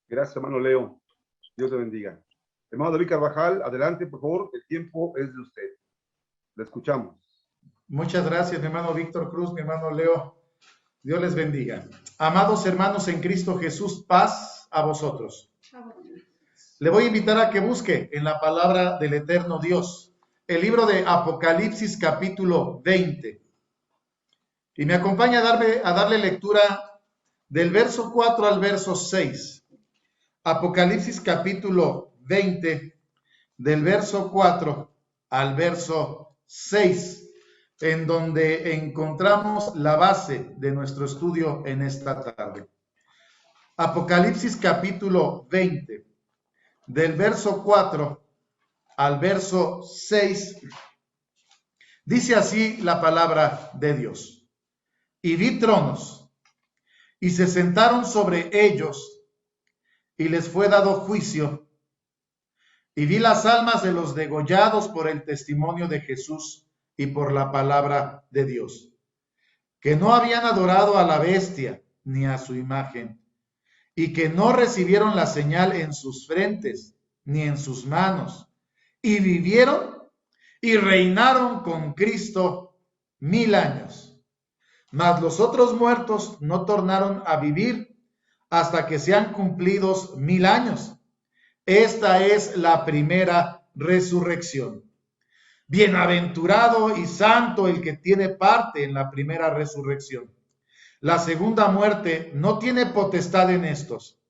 Gracias, hermano Leo. Dios te bendiga. Hermano David Carvajal, adelante, por favor. El tiempo es de usted. Le escuchamos. Muchas gracias, mi hermano Víctor Cruz, mi hermano Leo. Dios les bendiga. Amados hermanos en Cristo Jesús, paz a vosotros. Le voy a invitar a que busque en la palabra del eterno Dios el libro de Apocalipsis capítulo 20. Y me acompaña a darle lectura del verso 4 al verso 6. Apocalipsis capítulo 20, del verso 4 al verso 6. En donde encontramos la base de nuestro estudio en esta tarde. Apocalipsis capítulo 20, del verso 4 al verso 6, dice así la palabra de Dios. Y vi tronos, y se sentaron sobre ellos, y les fue dado juicio. Y vi las almas de los degollados por el testimonio de Jesús y por la palabra de Dios, que no habían adorado a la bestia ni a su imagen, y que no recibieron la señal en sus frentes ni en sus manos, y vivieron y reinaron con Cristo 1000 años. Mas los otros muertos no tornaron a vivir hasta que sean cumplidos 1000 años. Esta es la primera resurrección. Bienaventurado y santo el que tiene parte en la primera resurrección. La segunda muerte no tiene potestad en estos.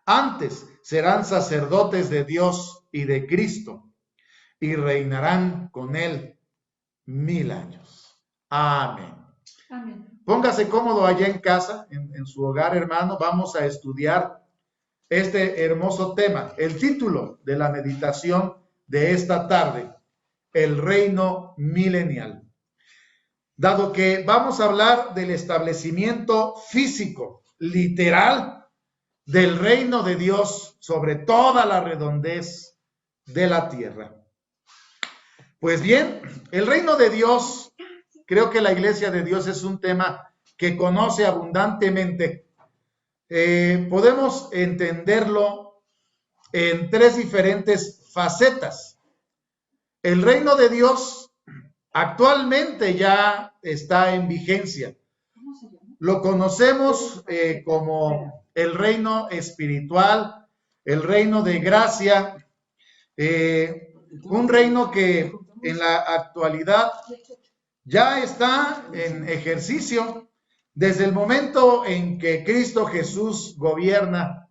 Antes serán sacerdotes de Dios y de Cristo, y reinarán con él 1000 años. Amén. Amén. Póngase cómodo allá en casa, en su hogar, hermano. Vamos a estudiar este hermoso tema. El título de la meditación de esta tarde: el reino milenial. Dado que vamos a hablar del establecimiento físico, literal, del reino de Dios sobre toda la redondez de la tierra. Pues bien, el reino de Dios, creo que la iglesia de Dios es un tema que conoce abundantemente. Podemos entenderlo en 3 diferentes facetas. El reino de Dios actualmente ya está en vigencia. Lo conocemos como el reino espiritual, el reino de gracia, un reino que en la actualidad ya está en ejercicio desde el momento en que Cristo Jesús gobierna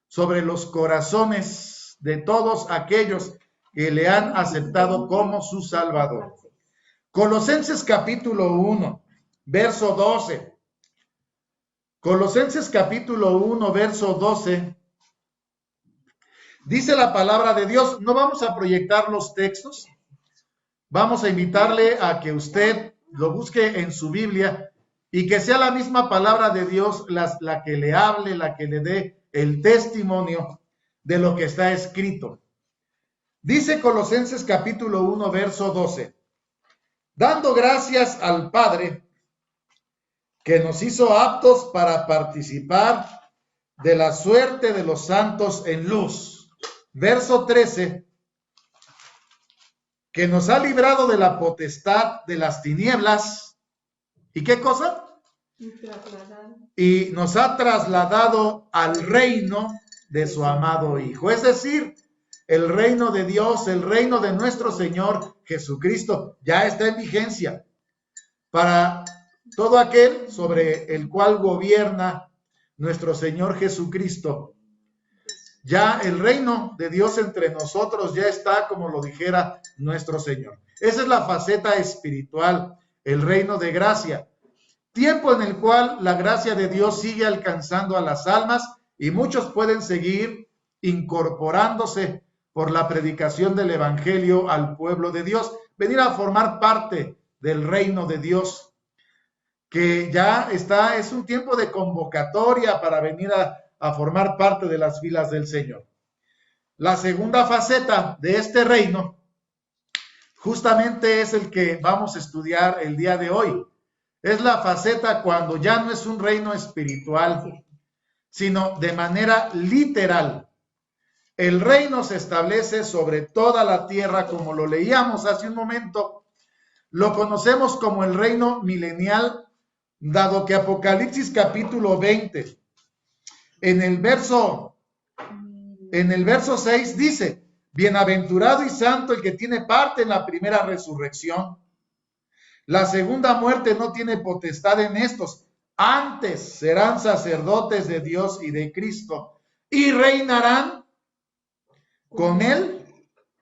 sobre los corazones de todos aquellos que le han aceptado como su Salvador. Colosenses capítulo 1, verso 12. Colosenses capítulo 1, verso 12. Dice la palabra de Dios. No vamos a proyectar los textos. Vamos a invitarle a que usted lo busque en su Biblia y que sea la misma palabra de Dios la que le hable, la que le dé el testimonio de lo que está escrito. Dice Colosenses capítulo 1, verso 12. Dando gracias al Padre que nos hizo aptos para participar de la suerte de los santos en luz. Verso 13. Que nos ha librado de la potestad de las tinieblas. ¿Y qué cosa? Y nos ha trasladado al reino de su amado Hijo. Es decir, el reino de Dios, el reino de nuestro Señor Jesucristo, ya está en vigencia para todo aquel sobre el cual gobierna nuestro Señor Jesucristo. Ya el reino de Dios entre nosotros ya está, como lo dijera nuestro Señor. Esa es la faceta espiritual, el reino de gracia. Tiempo en el cual la gracia de Dios sigue alcanzando a las almas y muchos pueden seguir incorporándose por la predicación del evangelio al pueblo de Dios, venir a formar parte del reino de Dios, que ya está, es un tiempo de convocatoria para venir a formar parte de las filas del Señor. La segunda faceta de este reino justamente es el que vamos a estudiar el día de hoy. Es la faceta cuando ya no es un reino espiritual, sino de manera literal. El reino se establece sobre toda la tierra, como lo leíamos hace un momento. Lo conocemos como el reino milenial, dado que Apocalipsis capítulo 20, en el verso 6 dice: bienaventurado y santo el que tiene parte en la primera resurrección. La segunda muerte no tiene potestad en estos, antes serán sacerdotes de Dios y de Cristo, y reinarán con él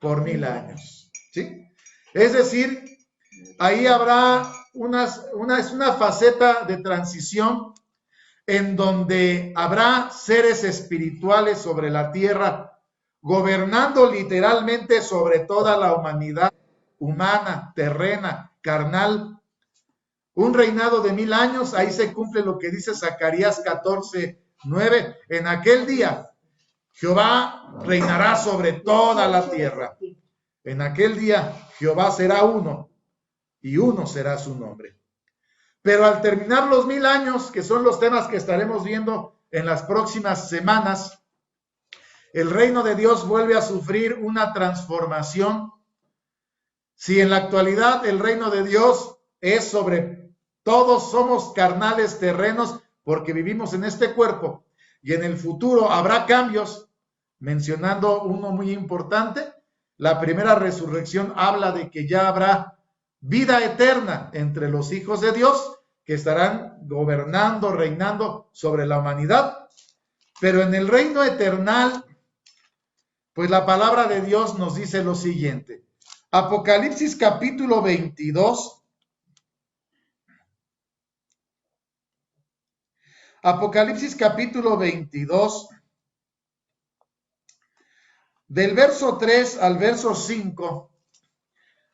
por 1000 años. ¿Sí? Es decir, ahí habrá una faceta de transición en donde habrá seres espirituales sobre la tierra, gobernando literalmente sobre toda la humanidad humana, terrena, carnal. Un reinado de 1000 años, ahí se cumple lo que dice Zacarías 14:9. En aquel día Jehová reinará sobre toda la tierra. En aquel día Jehová será uno, y uno será su nombre. Pero al terminar los 1000 años, que son los temas que estaremos viendo en las próximas semanas, el reino de Dios vuelve a sufrir una transformación. Si en la actualidad el reino de Dios es sobre todos, somos carnales terrenos porque vivimos en este cuerpo, y en el futuro habrá cambios, mencionando uno muy importante. La primera resurrección habla de que ya habrá vida eterna entre los hijos de Dios, que estarán gobernando, reinando sobre la humanidad. Pero en el reino eternal, pues la palabra de Dios nos dice lo siguiente. Apocalipsis capítulo 22. Apocalipsis capítulo 22, del verso 3 al verso 5,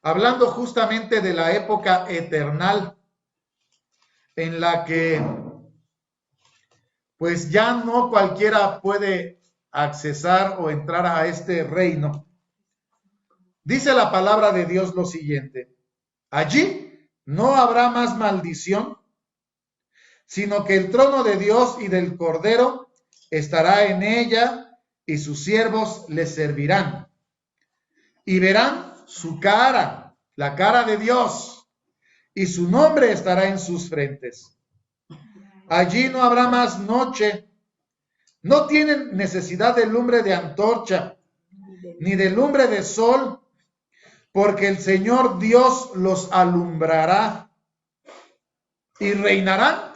hablando justamente de la época eternal en la que pues ya no cualquiera puede accesar o entrar a este reino. Dice la palabra de Dios lo siguiente: allí no habrá más maldición, sino que el trono de Dios y del Cordero estará en ella, y sus siervos le servirán. Y verán su cara, la cara de Dios, y su nombre estará en sus frentes. Allí no habrá más noche, no tienen necesidad de lumbre de antorcha, ni de lumbre de sol, porque el Señor Dios los alumbrará, y reinarán.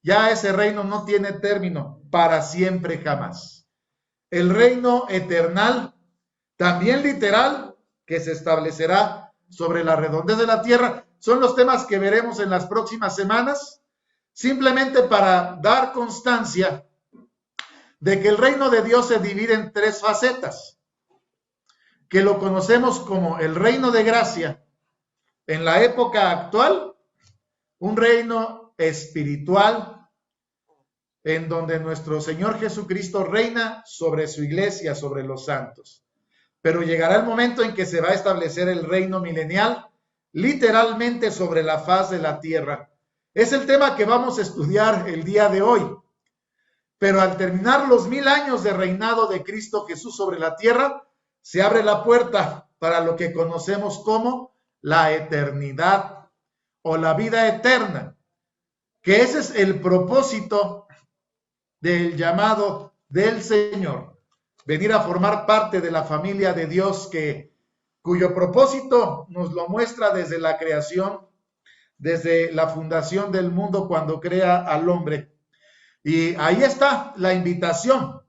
Ya ese reino no tiene término, para siempre jamás. El reino eternal, también literal, que se establecerá sobre la redondez de la tierra, son los temas que veremos en las próximas semanas, simplemente para dar constancia de que el reino de Dios se divide en 3 facetas, que lo conocemos como el reino de gracia en la época actual, un reino espiritual en donde nuestro Señor Jesucristo reina sobre su iglesia, sobre los santos. Pero llegará el momento en que se va a establecer el reino milenial, literalmente sobre la faz de la tierra. Es el tema que vamos a estudiar el día de hoy. Pero al terminar los 1000 años de reinado de Cristo Jesús sobre la tierra, se abre la puerta para lo que conocemos como la eternidad o la vida eterna, que ese es el propósito del llamado del Señor, venir a formar parte de la familia de Dios, cuyo propósito nos lo muestra desde la creación, desde la fundación del mundo, cuando crea al hombre. Y ahí está la invitación.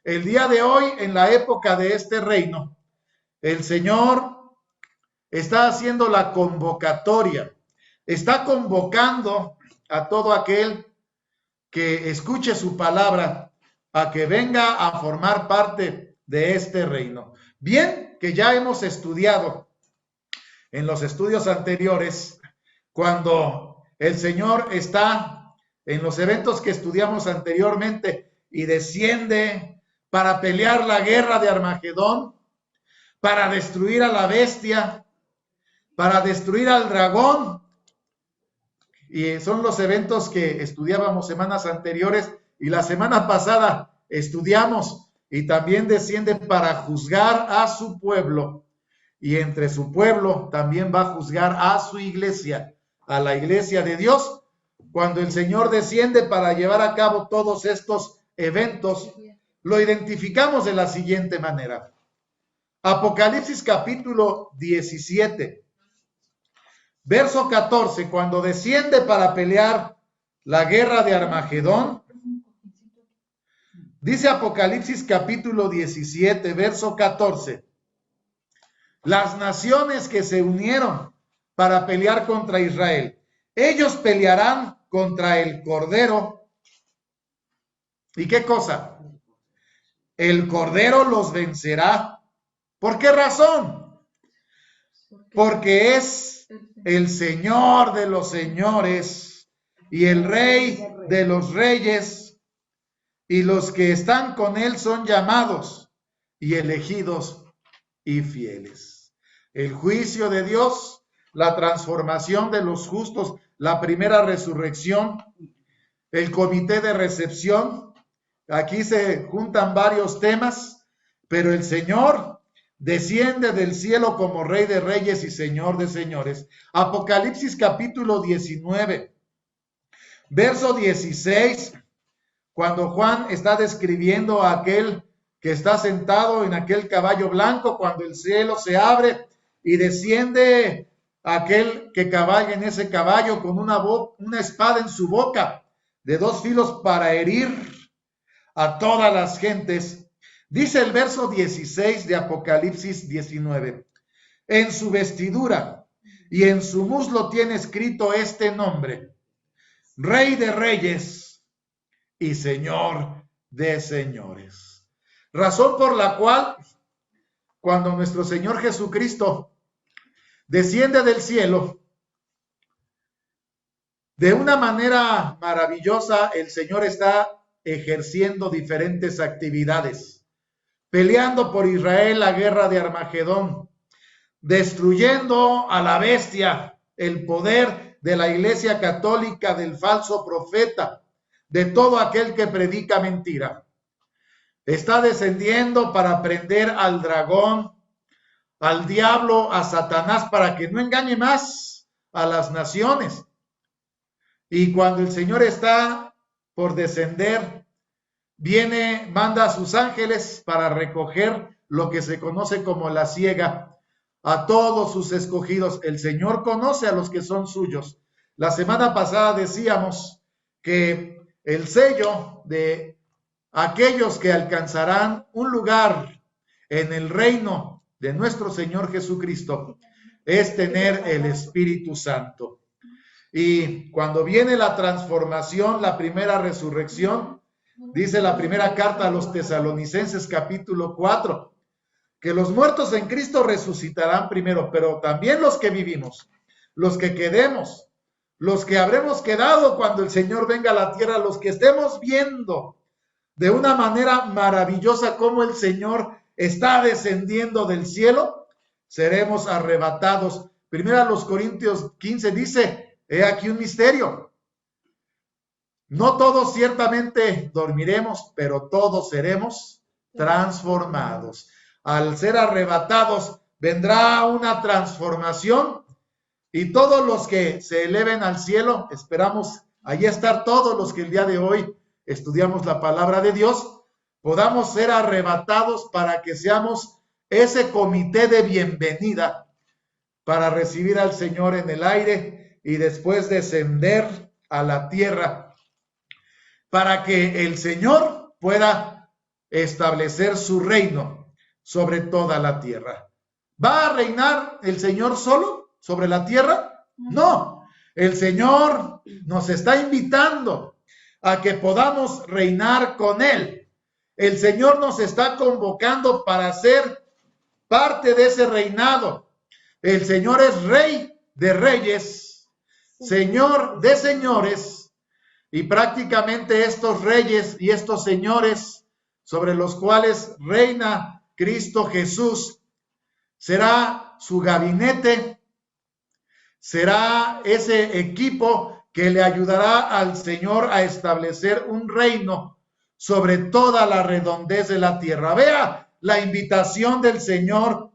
El día de hoy, en la época de este reino, el Señor está haciendo la convocatoria, está convocando a todo aquel que escuche su palabra, a que venga a formar parte de este reino. Bien, que ya hemos estudiado en los estudios anteriores, cuando el Señor está en los eventos que estudiamos anteriormente y desciende para pelear la guerra de Armagedón, para destruir a la bestia, para destruir al dragón, y son los eventos que estudiábamos semanas anteriores y la semana pasada estudiamos, y también desciende para juzgar a su pueblo, y entre su pueblo también va a juzgar a su iglesia, a la iglesia de Dios, cuando el Señor desciende para llevar a cabo todos estos eventos. Lo identificamos de la siguiente manera. Apocalipsis capítulo 17, verso 14, cuando desciende para pelear la guerra de Armagedón, dice Apocalipsis capítulo 17, verso 14, las naciones que se unieron para pelear contra Israel, ellos pelearán contra el Cordero. ¿Y qué cosa? El Cordero los vencerá. ¿Por qué razón? Porque es el Señor de los señores y el Rey de los reyes, y los que están con él son llamados y elegidos y fieles. El juicio de Dios, la transformación de los justos, la primera resurrección, el comité de recepción. Aquí se juntan varios temas, pero el Señor desciende del cielo como Rey de reyes y Señor de señores. Apocalipsis capítulo 19, verso 16, cuando Juan está describiendo a aquel que está sentado en aquel caballo blanco, cuando el cielo se abre y desciende aquel que caballa en ese caballo con una espada en su boca, de 2 filos para herir a todas las gentes. Dice el verso 16 de Apocalipsis 19, en su vestidura y en su muslo tiene escrito este nombre, Rey de reyes y Señor de señores. Razón por la cual, cuando nuestro Señor Jesucristo desciende del cielo, de una manera maravillosa, el Señor está ejerciendo diferentes actividades, peleando por Israel la guerra de Armagedón, destruyendo a la bestia, el poder de la Iglesia Católica, del falso profeta, de todo aquel que predica mentira. Está descendiendo para prender al dragón, al diablo, a Satanás, para que no engañe más a las naciones. Y cuando el Señor está por descender, viene, manda a sus ángeles para recoger lo que se conoce como la siega, a todos sus escogidos. El Señor conoce a los que son suyos. La semana pasada decíamos que el sello de aquellos que alcanzarán un lugar en el reino de nuestro Señor Jesucristo es tener el Espíritu Santo. Y cuando viene la transformación, la primera resurrección, dice la primera carta a los Tesalonicenses capítulo 4, que los muertos en Cristo resucitarán primero, pero también los que vivimos, los que quedemos, los que habremos quedado cuando el Señor venga a la tierra, los que estemos viendo de una manera maravillosa cómo el Señor está descendiendo del cielo, seremos arrebatados. Primera los Corintios 15 dice, he aquí un misterio. No todos ciertamente dormiremos, pero todos seremos transformados. Al ser arrebatados, vendrá una transformación y todos los que se eleven al cielo, esperamos allí estar todos los que el día de hoy estudiamos la palabra de Dios, podamos ser arrebatados para que seamos ese comité de bienvenida para recibir al Señor en el aire y después descender a la tierra para que el Señor pueda establecer su reino sobre toda la tierra. ¿Va a reinar el Señor solo sobre la tierra? No, el Señor nos está invitando a que podamos reinar con Él. El Señor nos está convocando para ser parte de ese reinado. El Señor es Rey de reyes, Señor de señores, y prácticamente estos reyes y estos señores sobre los cuales reina Cristo Jesús, será su gabinete, será ese equipo que le ayudará al Señor a establecer un reino sobre toda la redondez de la tierra. Vea la invitación del Señor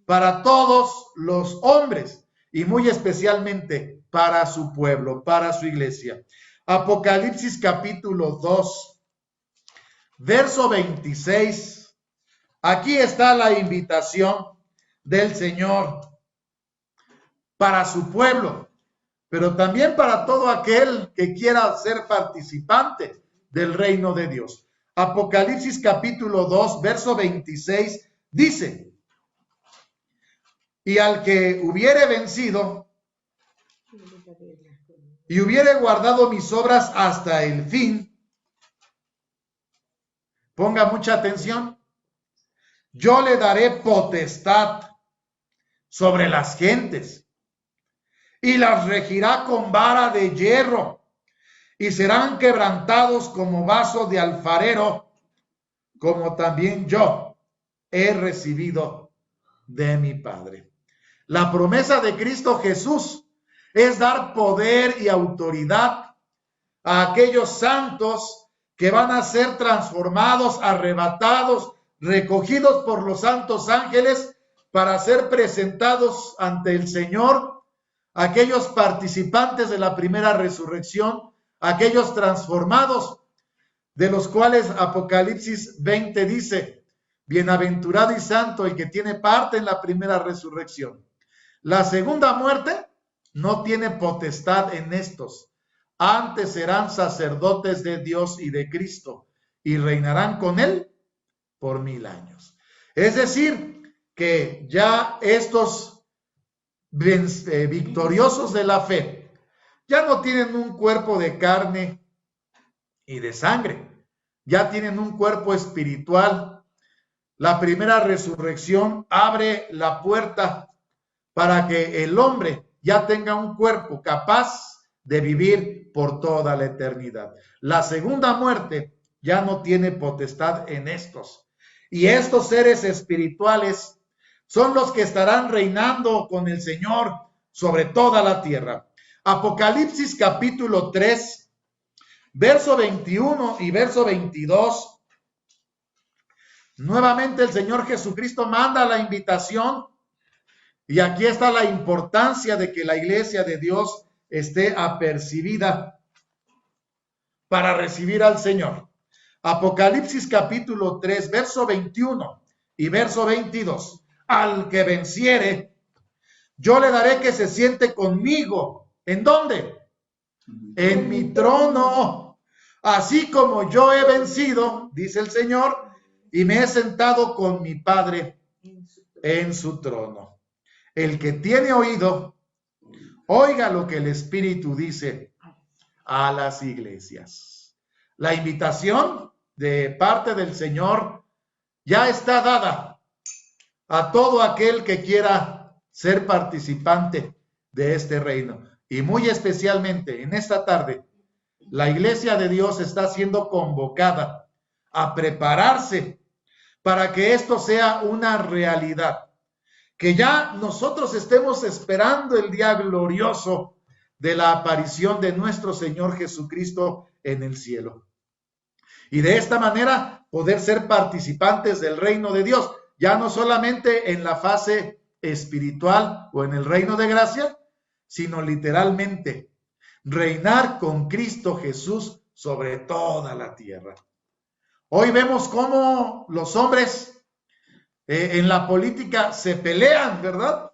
para todos los hombres y muy especialmente para su pueblo, para su iglesia. Apocalipsis capítulo 2, verso 26. Aquí está la invitación del Señor para su pueblo, pero también para todo aquel que quiera ser participante del reino de Dios. Apocalipsis capítulo 2, verso 26 dice: y al que hubiere vencido y hubiere guardado mis obras hasta el fin, ponga mucha atención, yo le daré potestad sobre las gentes y las regirá con vara de hierro, y serán quebrantados como vaso de alfarero, como también yo he recibido de mi Padre. La promesa de Cristo Jesús es dar poder y autoridad a aquellos santos que van a ser transformados, arrebatados, recogidos por los santos ángeles para ser presentados ante el Señor, aquellos participantes de la primera resurrección, aquellos transformados, de los cuales Apocalipsis 20 dice: bienaventurado y santo el que tiene parte en la primera resurrección. La segunda muerte no tiene potestad en estos. Antes serán sacerdotes de Dios y de Cristo, y reinarán con él por 1000 años. Es decir, que ya estos victoriosos de la fe ya no tienen un cuerpo de carne y de sangre, ya tienen un cuerpo espiritual. La primera resurrección abre la puerta para que el hombre ya tenga un cuerpo capaz de vivir por toda la eternidad. La segunda muerte ya no tiene potestad en estos. Y estos seres espirituales son los que estarán reinando con el Señor sobre toda la tierra. Apocalipsis capítulo 3, verso 21 y verso 22. Nuevamente el Señor Jesucristo manda la invitación, y aquí está la importancia de que la iglesia de Dios esté apercibida para recibir al Señor. Apocalipsis capítulo 3, verso 21 y verso 22. Al que venciere, yo le daré que se siente conmigo. ¿En dónde? En mi trono. Así como yo he vencido, dice el Señor, y me he sentado con mi Padre en su trono. El que tiene oído, oiga lo que el Espíritu dice a las iglesias. La invitación de parte del Señor ya está dada a todo aquel que quiera ser participante de este reino. Y muy especialmente en esta tarde, la iglesia de Dios está siendo convocada a prepararse para que esto sea una realidad. Que ya nosotros estemos esperando el día glorioso de la aparición de nuestro Señor Jesucristo en el cielo. Y de esta manera poder ser participantes del reino de Dios, ya no solamente en la fase espiritual o en el reino de gracia, sino literalmente reinar con Cristo Jesús sobre toda la tierra. Hoy vemos cómo los hombres en la política se pelean, ¿verdad?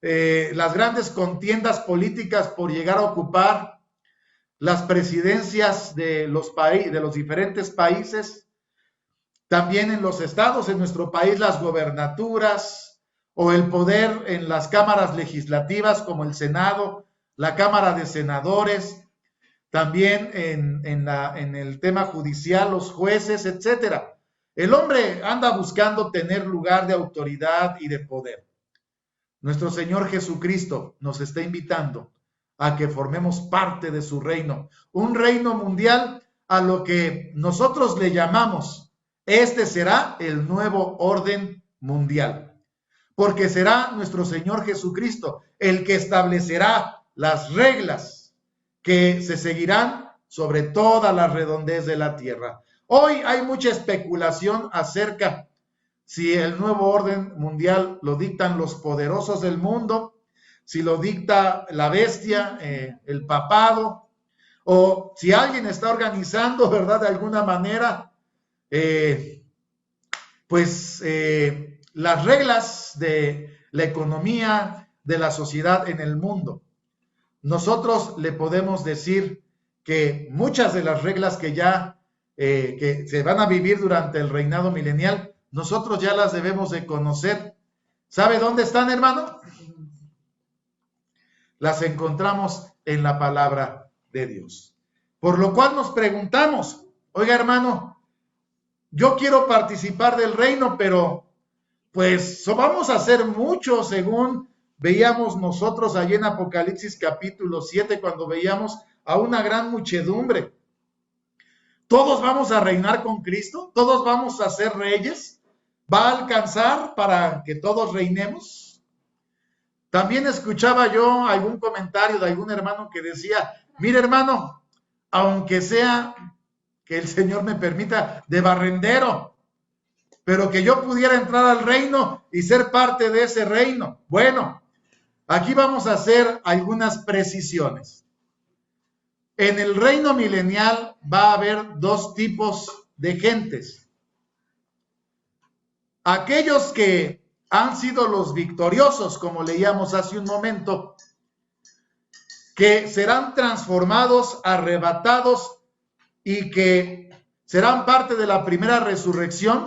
Las grandes contiendas políticas por llegar a ocupar las presidencias de los diferentes países, también en los estados, en nuestro país, las gobernaturas o el poder en las cámaras legislativas como el Senado, la Cámara de Senadores, también en el tema judicial, los jueces, etcétera. El hombre anda buscando tener lugar de autoridad y de poder. Nuestro Señor Jesucristo nos está invitando a que formemos parte de su reino, un reino mundial a lo que nosotros le llamamos, este será el nuevo orden mundial, porque será nuestro Señor Jesucristo el que establecerá las reglas que se seguirán sobre toda la redondez de la tierra. Hoy hay mucha especulación acerca si el nuevo orden mundial lo dictan los poderosos del mundo, si lo dicta la bestia, el papado, o si alguien está organizando, ¿verdad? De alguna manera, las reglas de la economía, de la sociedad en el mundo. Nosotros le podemos decir que muchas de las reglas que ya que se van a vivir durante el reinado milenial, nosotros ya las debemos de conocer. ¿Sabe dónde están, hermano? Las encontramos en la palabra de Dios. Por lo cual nos preguntamos, oiga, hermano, yo quiero participar del reino, pero pues vamos a hacer mucho, según veíamos nosotros allí en Apocalipsis capítulo 7, cuando veíamos a una gran muchedumbre. ¿Todos vamos a reinar con Cristo? ¿Todos vamos a ser reyes? ¿Va a alcanzar para que todos reinemos? También escuchaba yo algún comentario de algún hermano que decía, mire, hermano, aunque sea que el Señor me permita de barrendero, pero que yo pudiera entrar al reino y ser parte de ese reino. Bueno, aquí vamos a hacer algunas precisiones. En el reino milenial va a haber dos tipos de gentes. Aquellos que han sido los victoriosos, como leíamos hace un momento, que serán transformados, arrebatados y que serán parte de la primera resurrección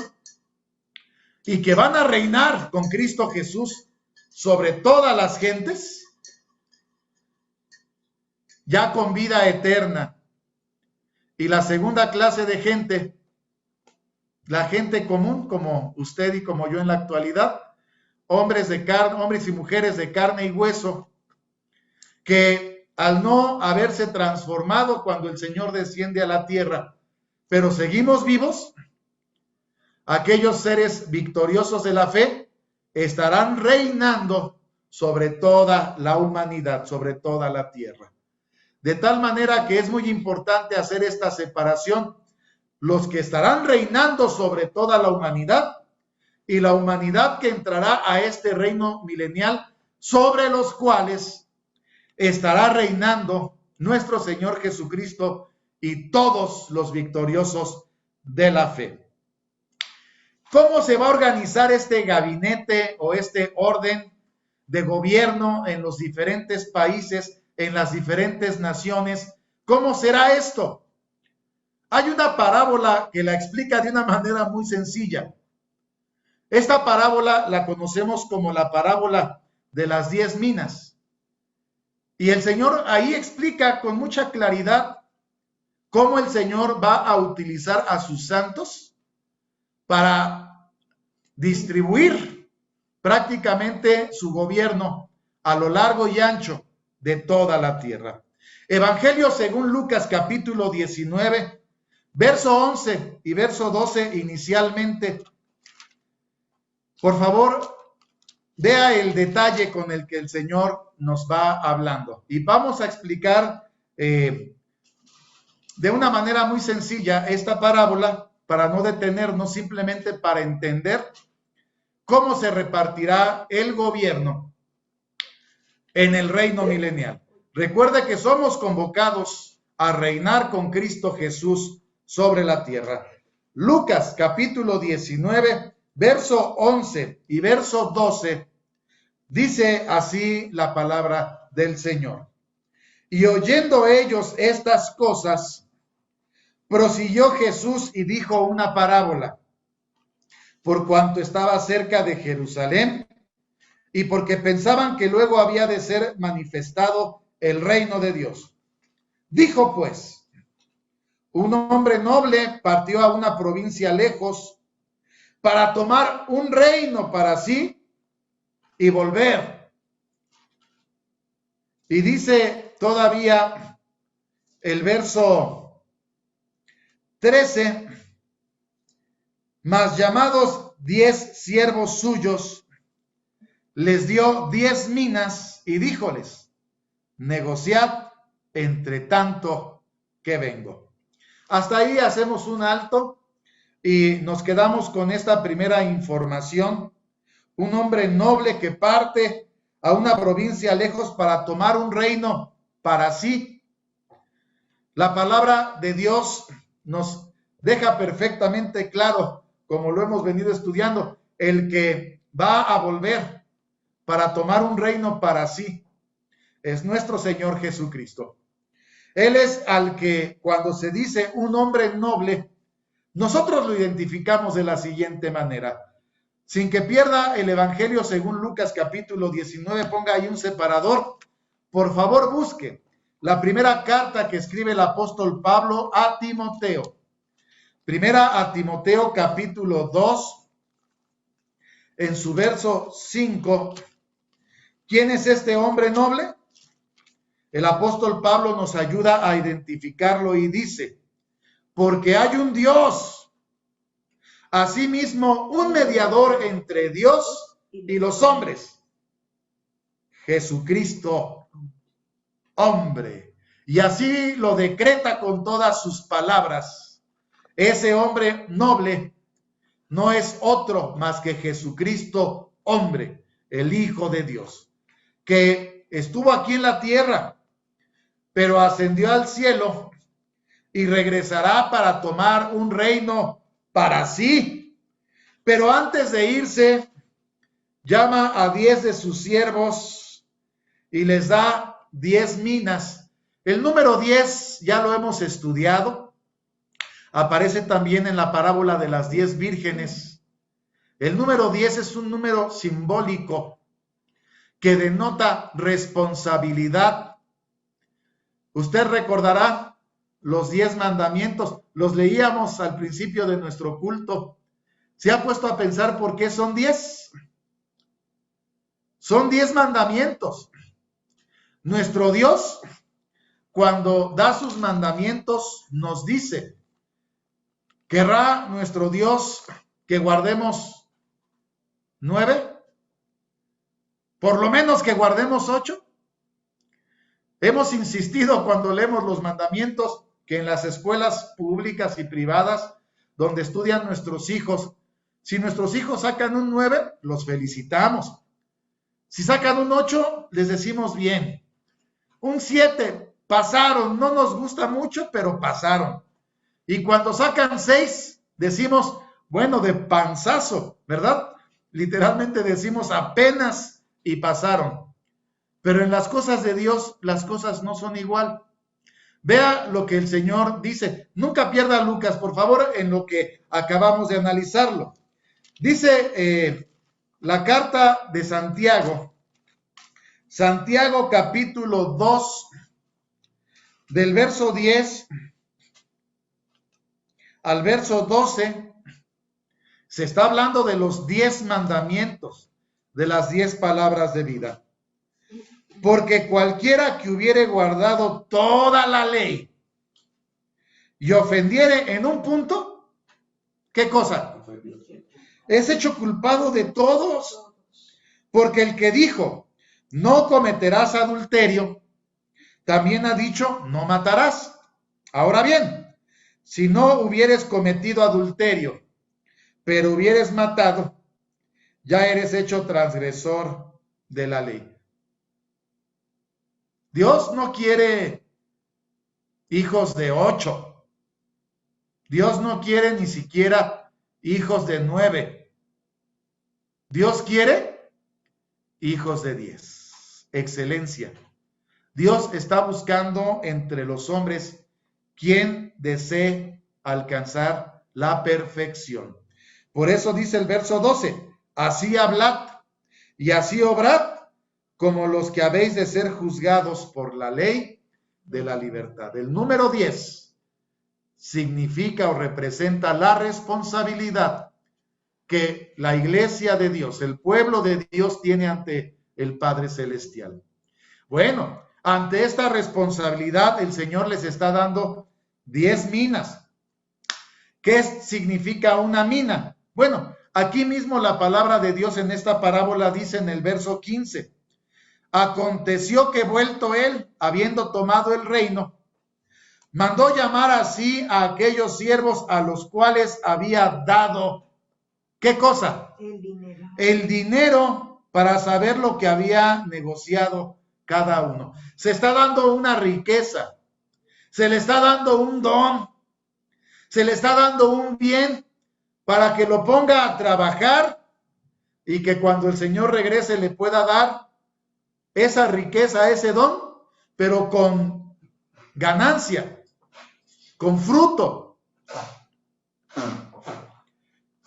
y que van a reinar con Cristo Jesús sobre todas las gentes, ya con vida eterna. Y la segunda clase de gente, la gente común, como usted y como yo en la actualidad, hombres y mujeres de carne y hueso, que al no haberse transformado cuando el Señor desciende a la tierra, pero seguimos vivos, aquellos seres victoriosos de la fe estarán reinando sobre toda la humanidad, sobre toda la tierra. De tal manera que es muy importante hacer esta separación. Los que estarán reinando sobre toda la humanidad y la humanidad que entrará a este reino milenial, sobre los cuales estará reinando nuestro Señor Jesucristo y todos los victoriosos de la fe. ¿Cómo se va a organizar este gabinete o este orden de gobierno en los diferentes países, en las diferentes naciones? ¿Cómo será esto? Hay una parábola que la explica de una manera muy sencilla. Esta parábola la conocemos como la parábola de las 10 minas. Y el Señor ahí explica con mucha claridad cómo el Señor va a utilizar a sus santos para distribuir prácticamente su gobierno a lo largo y ancho de toda la tierra. Evangelio según Lucas capítulo 19, verso 11 y verso 12 inicialmente. Por favor, vea el detalle con el que el Señor nos va hablando. Y vamos a explicar de una manera muy sencilla esta parábola para no detenernos, simplemente para entender cómo se repartirá el gobierno en el reino milenial. Recuerde que somos convocados a reinar con Cristo Jesús sobre la tierra. Lucas capítulo 19, verso 11 y verso 12, dice así la palabra del Señor. Y oyendo ellos estas cosas, prosiguió Jesús y dijo una parábola, por cuanto estaba cerca de Jerusalén, y porque pensaban que luego había de ser manifestado el reino de Dios. Dijo pues, un hombre noble partió a una provincia lejos para tomar un reino para sí y volver. Y dice todavía el verso 13, mas llamados 10 siervos suyos, les dio 10 minas y díjoles, negociad entre tanto que vengo. Hasta ahí hacemos un alto y nos quedamos con esta primera información. Un hombre noble que parte a una provincia lejos para tomar un reino para sí. La palabra de Dios nos deja perfectamente claro, como lo hemos venido estudiando, el que va a volver para tomar un reino para sí es nuestro Señor Jesucristo. Él es al que, cuando se dice un hombre noble, nosotros lo identificamos de la siguiente manera. Sin que pierda el Evangelio según Lucas capítulo 19, ponga ahí un separador. Por favor, busque la primera carta que escribe el apóstol Pablo a Timoteo. Primera a Timoteo capítulo 2, en su verso 5. ¿Quién es este hombre noble? El apóstol Pablo nos ayuda a identificarlo y dice, porque hay un Dios, asimismo un mediador entre Dios y los hombres, Jesucristo, hombre. Y así lo decreta con todas sus palabras. Ese hombre noble no es otro más que Jesucristo, hombre, el Hijo de Dios, que estuvo aquí en la tierra, pero ascendió al cielo y regresará para tomar un reino para sí. Pero antes de irse, llama a 10 de sus siervos y les da 10 minas. El número 10 ya lo hemos estudiado. Aparece también en la parábola de las 10 vírgenes. El número 10 es un número simbólico que denota responsabilidad. Usted recordará los 10 mandamientos, los leíamos al principio de nuestro culto. ¿Se ha puesto a pensar por qué son 10? Son 10 mandamientos. Nuestro Dios, cuando da sus mandamientos, nos dice, ¿querrá nuestro Dios que guardemos 9? Por lo menos que guardemos 8. Hemos insistido cuando leemos los mandamientos que en las escuelas públicas y privadas donde estudian nuestros hijos, si nuestros hijos sacan un 9, los felicitamos. Si sacan un 8, les decimos bien. Un 7, pasaron, no nos gusta mucho, pero pasaron. Y cuando sacan 6, decimos, bueno, de panzazo, ¿verdad? Literalmente decimos apenas y pasaron. Pero en las cosas de Dios, las cosas no son igual. Vea lo que el Señor dice. Nunca pierda Lucas, por favor, en lo que acabamos de analizarlo. Dice la carta de Santiago. Santiago capítulo 2, del verso 10 al verso 12, se está hablando de los 10 mandamientos, de las 10 palabras de vida. Porque cualquiera que hubiere guardado toda la ley y ofendiere en un punto, ¿qué cosa? Es hecho culpado de todos. Porque el que dijo, no cometerás adulterio, también ha dicho, no matarás. Ahora bien, si no hubieres cometido adulterio, pero hubieres matado, ya eres hecho transgresor de la ley. Dios no quiere hijos de 8. Dios no quiere ni siquiera hijos de 9. Dios quiere hijos de 10. Excelencia. Dios está buscando entre los hombres quien desee alcanzar la perfección. Por eso dice el verso 12, así hablad y así obrad como los que habéis de ser juzgados por la ley de la libertad. El número 10 significa o representa la responsabilidad que la iglesia de Dios, el pueblo de Dios tiene ante el Padre Celestial. Bueno, ante esta responsabilidad el Señor les está dando 10 minas. ¿Qué significa una mina? Bueno, aquí mismo la palabra de Dios en esta parábola dice en el verso 15, aconteció que vuelto él, habiendo tomado el reino, mandó llamar así a aquellos siervos a los cuales había dado, ¿qué cosa? El dinero. El dinero, para saber lo que había negociado cada uno. Se está dando una riqueza, se le está dando un don, se le está dando un bien para que lo ponga a trabajar y que cuando el Señor regrese le pueda dar esa riqueza, ese don, pero con ganancia, con fruto.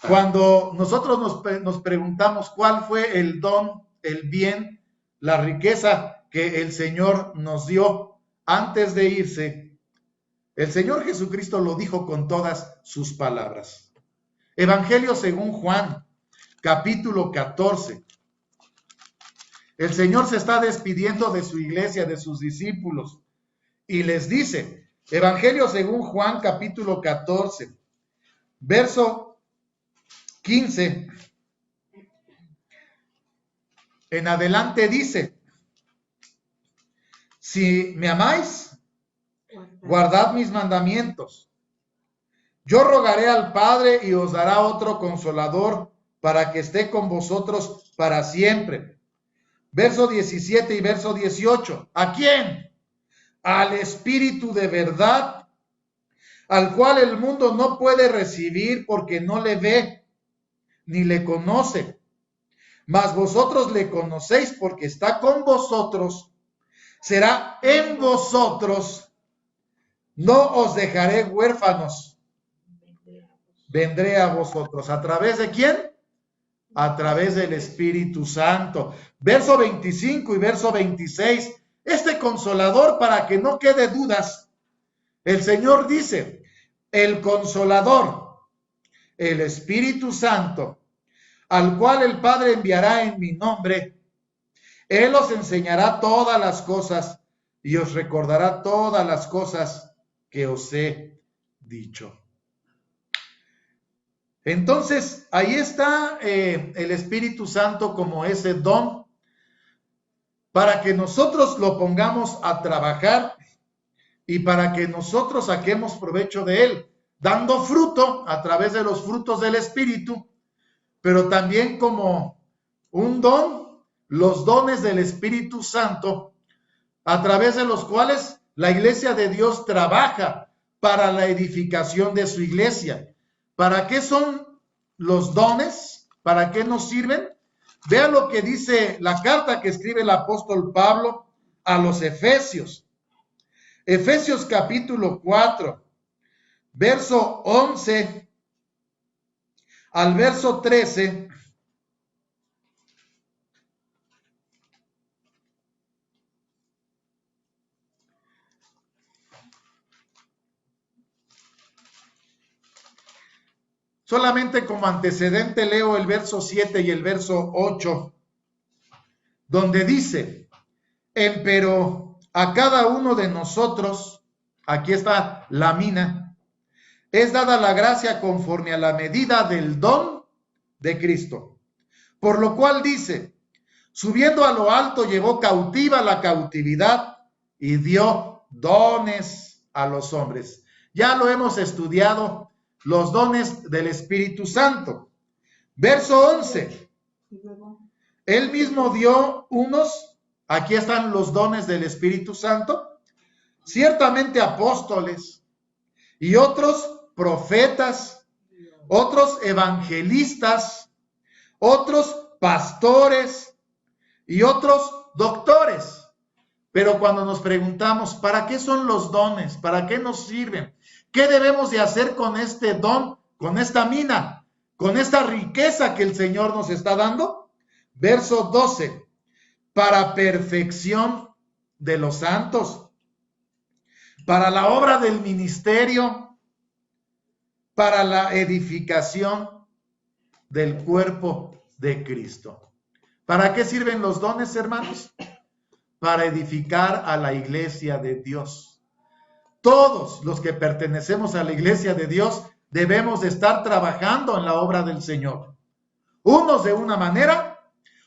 Cuando nosotros nos preguntamos cuál fue el don, el bien, la riqueza que el Señor nos dio antes de irse, el Señor Jesucristo lo dijo con todas sus palabras. Evangelio según Juan, capítulo 14. El Señor se está despidiendo de su iglesia, de sus discípulos, y les dice, Evangelio según Juan, capítulo 14, verso 15, en adelante dice, si me amáis, guardad mis mandamientos. Yo rogaré al Padre y os dará otro consolador para que esté con vosotros para siempre. Verso 17 y verso 18. ¿A quién? Al Espíritu de verdad, al cual el mundo no puede recibir porque no le ve ni le conoce. Mas vosotros le conocéis porque está con vosotros, será en vosotros. No os dejaré huérfanos, vendré a vosotros. ¿A través de quién? A través del Espíritu Santo. Verso 25 y verso 26. Este consolador, para que no quede dudas, el Señor dice, el consolador, el Espíritu Santo, al cual el Padre enviará en mi nombre, Él os enseñará todas las cosas y os recordará todas las cosas que os he dicho. Entonces, ahí está el Espíritu Santo como ese don para que nosotros lo pongamos a trabajar y para que nosotros saquemos provecho de él, dando fruto a través de los frutos del Espíritu, pero también como un don, los dones del Espíritu Santo, a través de los cuales la iglesia de Dios trabaja para la edificación de su iglesia. ¿Para qué son los dones? ¿Para qué nos sirven? Vea lo que dice la carta que escribe el apóstol Pablo a los Efesios. Efesios capítulo 4, verso 11 al verso 13. Solamente como antecedente leo el verso 7 y el verso 8, donde dice, empero a cada uno de nosotros, aquí está la mina, es dada la gracia conforme a la medida del don de Cristo. Por lo cual dice, subiendo a lo alto llevó cautiva la cautividad y dio dones a los hombres. Ya lo hemos estudiado, los dones del Espíritu Santo. Verso 11. Él mismo dio unos, aquí están los dones del Espíritu Santo, ciertamente apóstoles, y otros profetas, otros evangelistas, otros pastores y otros doctores. Pero cuando nos preguntamos, ¿para qué son los dones? ¿Para qué nos sirven? ¿Qué debemos de hacer con este don, con esta mina, con esta riqueza que el Señor nos está dando? Verso 12, para perfección de los santos, para la obra del ministerio, para la edificación del cuerpo de Cristo. ¿Para qué sirven los dones, hermanos? Para edificar a la iglesia de Dios. Todos los que pertenecemos a la iglesia de Dios debemos de estar trabajando en la obra del Señor. Unos de una manera,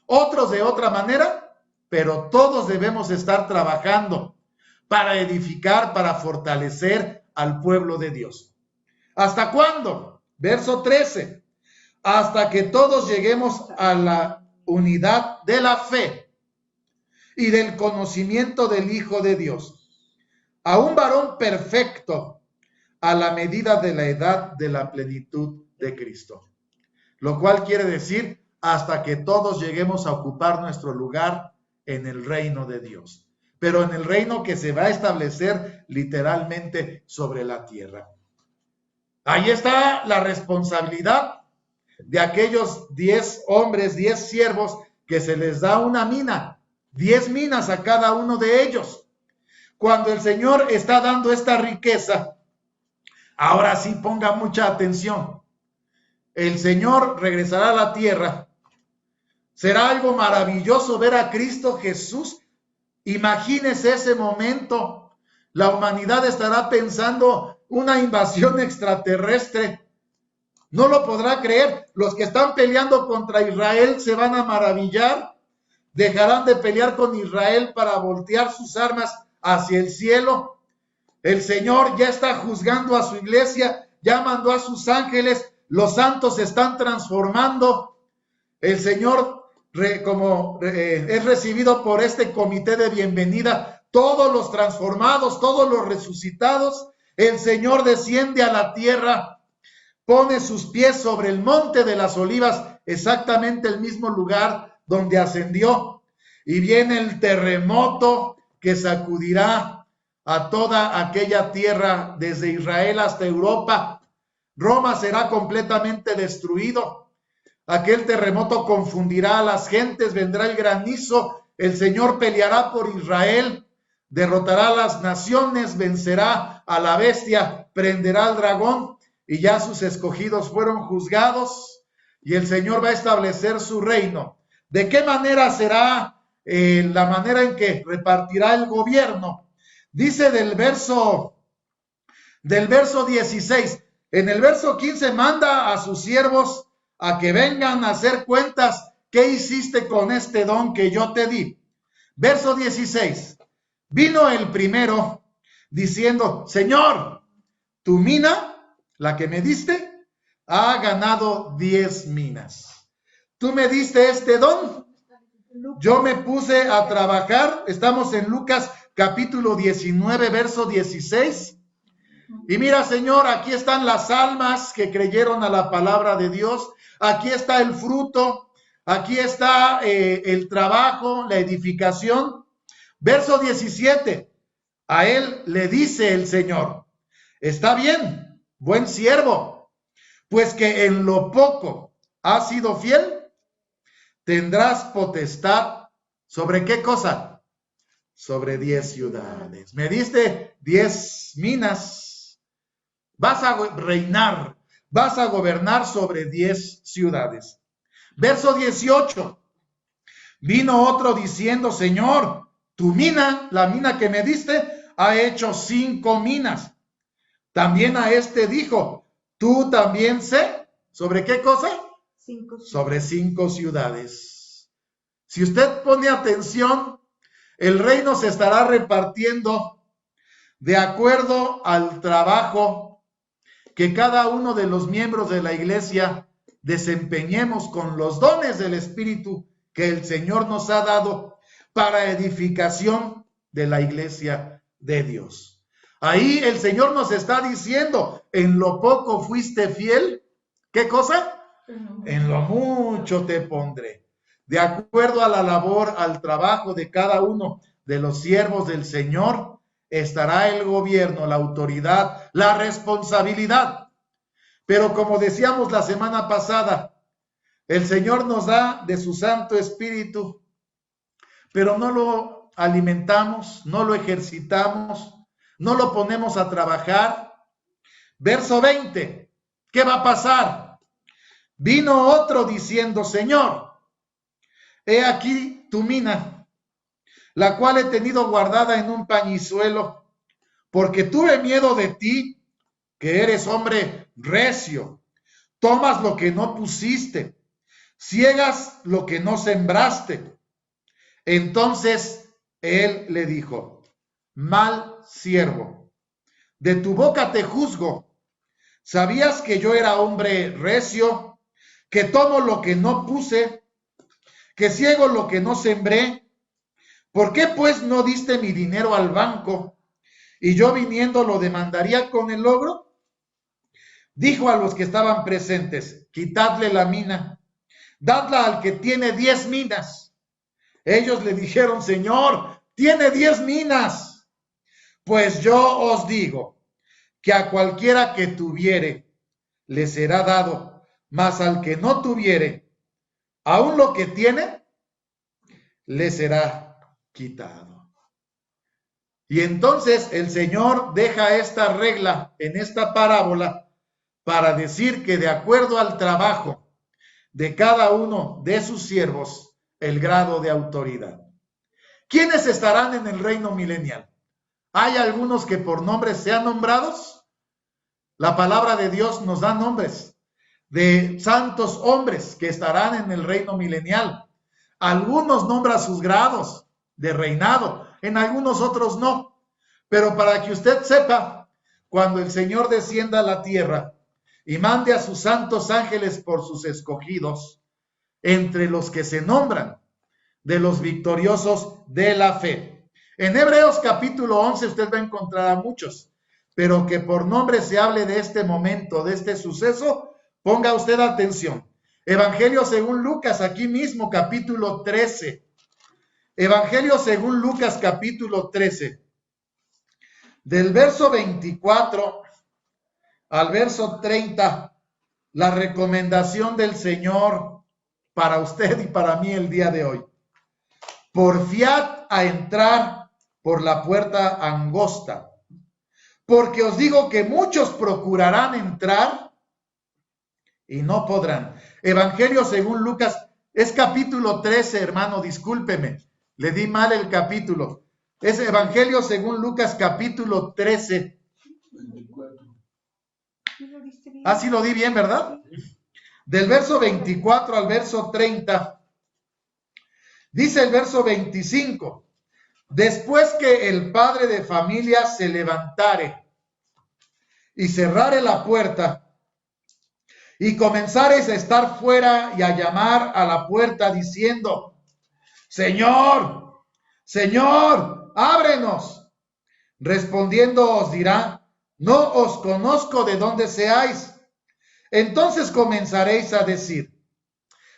otros de otra manera, pero todos debemos estar trabajando para edificar, para fortalecer al pueblo de Dios. ¿Hasta cuándo? Verso 13. Hasta que todos lleguemos a la unidad de la fe y del conocimiento del Hijo de Dios, a un varón perfecto, a la medida de la edad de la plenitud de Cristo. Lo cual quiere decir hasta que todos lleguemos a ocupar nuestro lugar en el reino de Dios, pero en el reino que se va a establecer literalmente sobre la tierra. Ahí está la responsabilidad de aquellos 10 hombres, 10 siervos, que se les da una mina, 10 minas a cada uno de ellos. Cuando el Señor está dando esta riqueza, ahora sí ponga mucha atención. El Señor regresará a la tierra. Será algo maravilloso ver a Cristo Jesús. Imagínese ese momento. La humanidad estará pensando una invasión extraterrestre. No lo podrá creer. Los que están peleando contra Israel se van a maravillar. Dejarán de pelear con Israel para voltear sus armas hacia el cielo. El Señor ya está juzgando a su iglesia, ya mandó a sus ángeles, los santos se están transformando. El Señor, es recibido por este comité de bienvenida, todos los transformados, todos los resucitados. El Señor desciende a la tierra, pone sus pies sobre el monte de las olivas, exactamente el mismo lugar donde ascendió, y viene el terremoto que sacudirá a toda aquella tierra, desde Israel hasta Europa. Roma será completamente destruido. Aquel terremoto confundirá a las gentes, vendrá el granizo, el Señor peleará por Israel, derrotará a las naciones, vencerá a la bestia, prenderá al dragón, y ya sus escogidos fueron juzgados, y el Señor va a establecer su reino. ¿De qué manera será la manera en que repartirá el gobierno? Dice del verso 16, en el verso 15, manda a sus siervos a que vengan a hacer cuentas. ¿Qué hiciste con este don que yo te di? Verso 16, vino el primero diciendo, Señor, tu mina, la que me diste, ha ganado 10 minas. Tú me diste este don, yo me puse a trabajar. Estamos en Lucas capítulo 19, verso 16. Y mira, Señor, aquí están las almas que creyeron a la palabra de Dios. Aquí está el fruto. Aquí está el trabajo, la edificación. Verso 17. A él le dice el Señor, está bien, buen siervo, pues que en lo poco has sido fiel, tendrás potestad. ¿Sobre qué cosa? Sobre 10 ciudades. Me diste 10 minas. Vas a reinar, vas a gobernar sobre 10 ciudades. Verso 18. Vino otro diciendo, Señor, tu mina, la mina que me diste, ha hecho 5 minas. También a este dijo, tú también sé. ¿Sobre qué cosa? 5. Sobre 5 ciudades. Si usted pone atención, el reino se estará repartiendo de acuerdo al trabajo que cada uno de los miembros de la iglesia desempeñemos con los dones del Espíritu que el Señor nos ha dado para edificación de la iglesia de Dios. Ahí el Señor nos está diciendo, en lo poco fuiste fiel, ¿qué cosa? En lo mucho te pondré. De acuerdo a la labor, al trabajo de cada uno de los siervos del Señor, estará el gobierno, la autoridad, la responsabilidad. Pero como decíamos la semana pasada, el Señor nos da de su Santo Espíritu, pero no lo alimentamos, no lo ejercitamos, no lo ponemos a trabajar. Verso 20, ¿qué va a pasar? Vino otro diciendo, Señor, he aquí tu mina, la cual he tenido guardada en un pañizuelo, porque tuve miedo de ti, que eres hombre recio, tomas lo que no pusiste, ciegas lo que no sembraste. Entonces él le dijo: mal siervo, de tu boca te juzgo. ¿Sabías que yo era hombre recio, que tomo lo que no puse, que ciego lo que no sembré? ¿Por qué pues no diste mi dinero al banco, y yo viniendo lo demandaría con el logro? Dijo a los que estaban presentes: quitadle la mina, dadla al que tiene 10 minas. Ellos le dijeron: Señor, tiene 10 minas. Pues yo os digo que a cualquiera que tuviere le será dado, mas al que no tuviere, aún lo que tiene le será quitado. Y entonces el Señor deja esta regla en esta parábola para decir que de acuerdo al trabajo de cada uno de sus siervos, el grado de autoridad. ¿Quiénes estarán en el reino milenial? ¿Hay algunos que por nombres sean nombrados? La palabra de Dios nos da nombres de santos hombres que estarán en el reino milenial. Algunos nombra sus grados de reinado, en algunos otros no. Pero para que usted sepa, cuando el Señor descienda a la tierra y mande a sus santos ángeles por sus escogidos, entre los que se nombran de los victoriosos de la fe. En Hebreos capítulo 11 usted va a encontrar a muchos, pero que por nombre se hable de este momento, de este suceso, ponga usted atención. Evangelio según Lucas, aquí mismo, capítulo 13. Evangelio según Lucas, capítulo 13. Del verso 24 al verso 30, la recomendación del Señor para usted y para mí el día de hoy. Porfiad a entrar por la puerta angosta, porque os digo que muchos procurarán entrar y no podrán. Evangelio según Lucas, es capítulo 13, hermano, discúlpeme, le di mal el capítulo. Es Evangelio según Lucas, capítulo 13. Ah, sí lo di bien, ¿verdad? Del verso 24 al verso 30. Dice el verso 25: después que el padre de familia se levantare y cerrare la puerta, y comenzareis a estar fuera y a llamar a la puerta diciendo: Señor, Señor, ábrenos. Respondiendo os dirá: no os conozco de dónde seáis. Entonces comenzaréis a decir: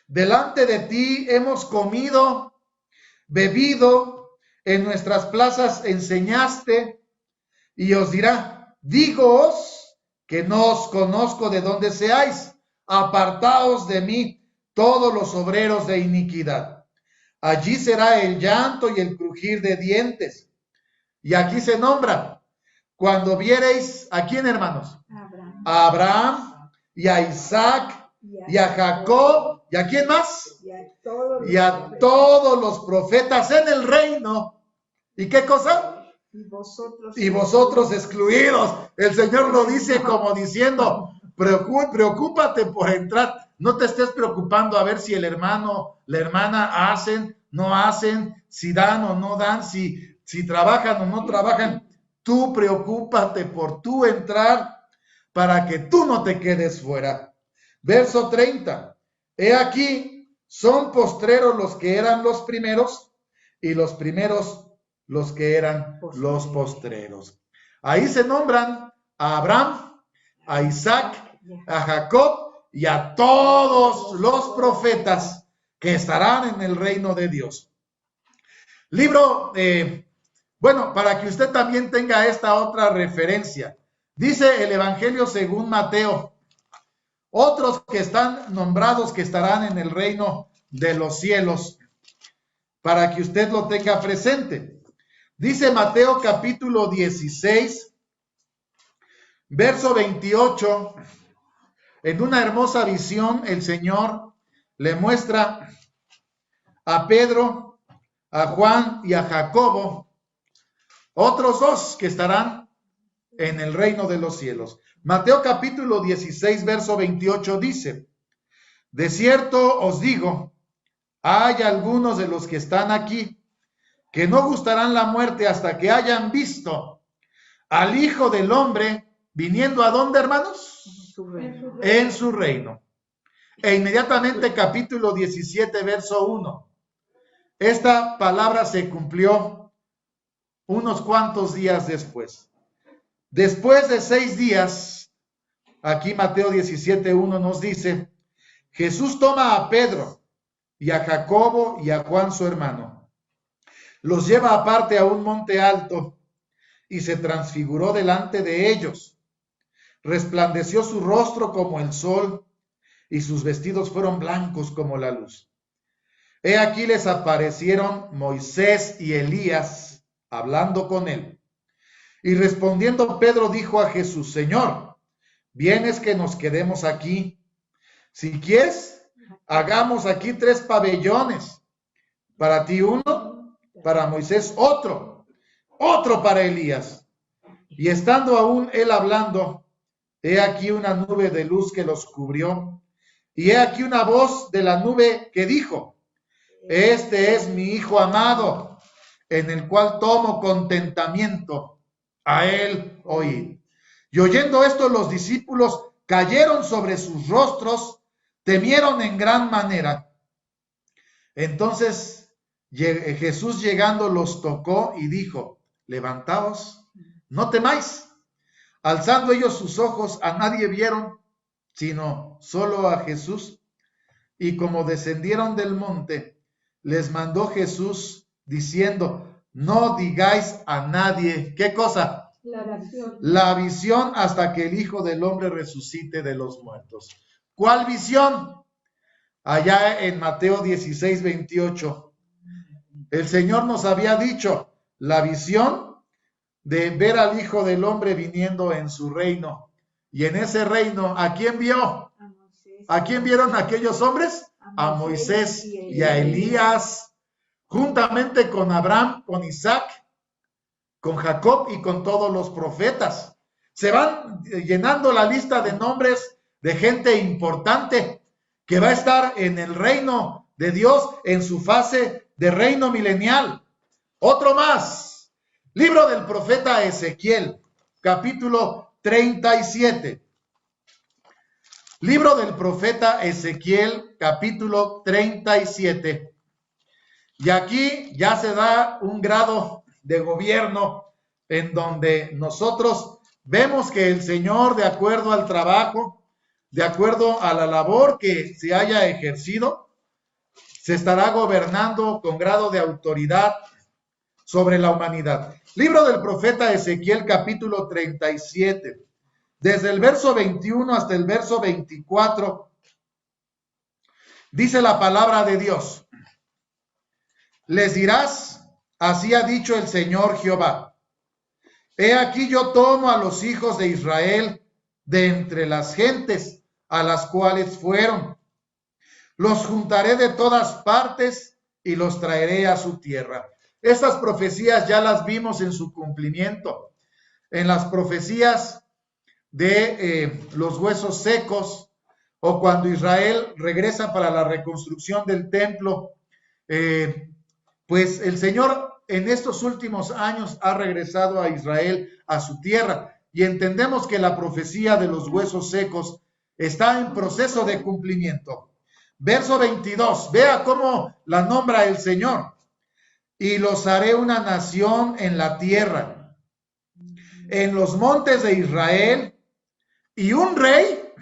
delante de ti hemos comido, bebido, en nuestras plazas enseñaste. Y os dirá: dígoos que no os conozco de dónde seáis, apartaos de mí todos los obreros de iniquidad. Allí será el llanto y el crujir de dientes. Y aquí se nombra: cuando viereis, ¿a quién, hermanos? A Abraham y a Isaac y a Jacob, ¿y a quién más? Y a todos los profetas en el reino. ¿Y qué cosa? Y vosotros excluidos. El Señor lo dice como diciendo: preocúpate por entrar. No te estés preocupando a ver si el hermano, la hermana hacen, no hacen, si dan o no dan, si trabajan o no trabajan. Tú preocúpate por tú entrar para que tú no te quedes fuera. Verso 30. He aquí, son postreros los que eran los primeros, y los primeros los que eran los postreros. Ahí se nombran a Abraham, a Isaac, a Jacob y a todos los profetas que estarán en el reino de Dios. Libro, bueno, para que usted también tenga esta otra referencia. Dice el Evangelio según Mateo: otros que están nombrados que estarán en el reino de los cielos, para que usted lo tenga presente. Dice Mateo capítulo 16, verso 28, en una hermosa visión el Señor le muestra a Pedro, a Juan y a Jacobo, otros dos que estarán en el reino de los cielos. Mateo capítulo 16, verso 28 dice: de cierto os digo, hay algunos de los que están aquí que no gustarán la muerte hasta que hayan visto al Hijo del Hombre viniendo ¿a dónde, hermanos? En su reino. E inmediatamente capítulo 17, verso 1. Esta palabra se cumplió unos cuantos días después. Después de 6 días, aquí Mateo 17, 1 nos dice, Jesús toma a Pedro y a Jacobo y a Juan su hermano. Los lleva aparte a un monte alto y se transfiguró delante de ellos. Resplandeció su rostro como el sol y sus vestidos fueron blancos como la luz. He aquí les aparecieron Moisés y Elías hablando con él. Y respondiendo Pedro dijo a Jesús, Señor, ¿vienes que nos quedemos aquí? Si quieres, hagamos aquí 3 pabellones. Para ti uno, para Moisés otro para Elías. Y estando aún él hablando, he aquí una nube de luz que los cubrió. Y he aquí una voz de la nube que dijo, este es mi Hijo amado, en el cual tomo contentamiento, a él oíd. Y oyendo esto, los discípulos cayeron sobre sus rostros, temieron en gran manera. Entonces Jesús llegando los tocó y dijo, levantaos, no temáis. Alzando ellos sus ojos, a nadie vieron, sino solo a Jesús. Y como descendieron del monte, les mandó Jesús diciendo, no digáis a nadie, ¿qué cosa? La visión hasta que el Hijo del Hombre resucite de los muertos. ¿Cuál visión? Allá en Mateo 16, 28. El Señor nos había dicho la visión de ver al Hijo del Hombre viniendo en su reino. Y en ese reino, ¿a quién vio? ¿A quién vieron aquellos hombres? A Moisés y a Elías, juntamente con Abraham, con Isaac, con Jacob y con todos los profetas. Se van llenando la lista de nombres de gente importante que va a estar en el reino de Dios en su fase de reino milenial. Otro más, libro del profeta Ezequiel, capítulo 37. Libro del profeta Ezequiel, capítulo 37. Y aquí ya se da un grado de gobierno en donde nosotros vemos que el Señor, de acuerdo al trabajo, de acuerdo a la labor que se haya ejercido, se estará gobernando con grado de autoridad sobre la humanidad. Libro del profeta Ezequiel, capítulo 37. Desde el verso 21 hasta el verso 24, dice la palabra de Dios. Les dirás, así ha dicho el Señor Jehová. He aquí yo tomo a los hijos de Israel de entre las gentes a las cuales fueron. Los juntaré de todas partes y los traeré a su tierra. Estas profecías ya las vimos en su cumplimiento. En las profecías de los huesos secos, o cuando Israel regresa para la reconstrucción del templo, pues el Señor en estos últimos años ha regresado a Israel a su tierra, y entendemos que la profecía de los huesos secos está en proceso de cumplimiento. Verso 22, vea cómo la nombra el Señor. Y los haré una nación en la tierra, en los montes de Israel, y un rey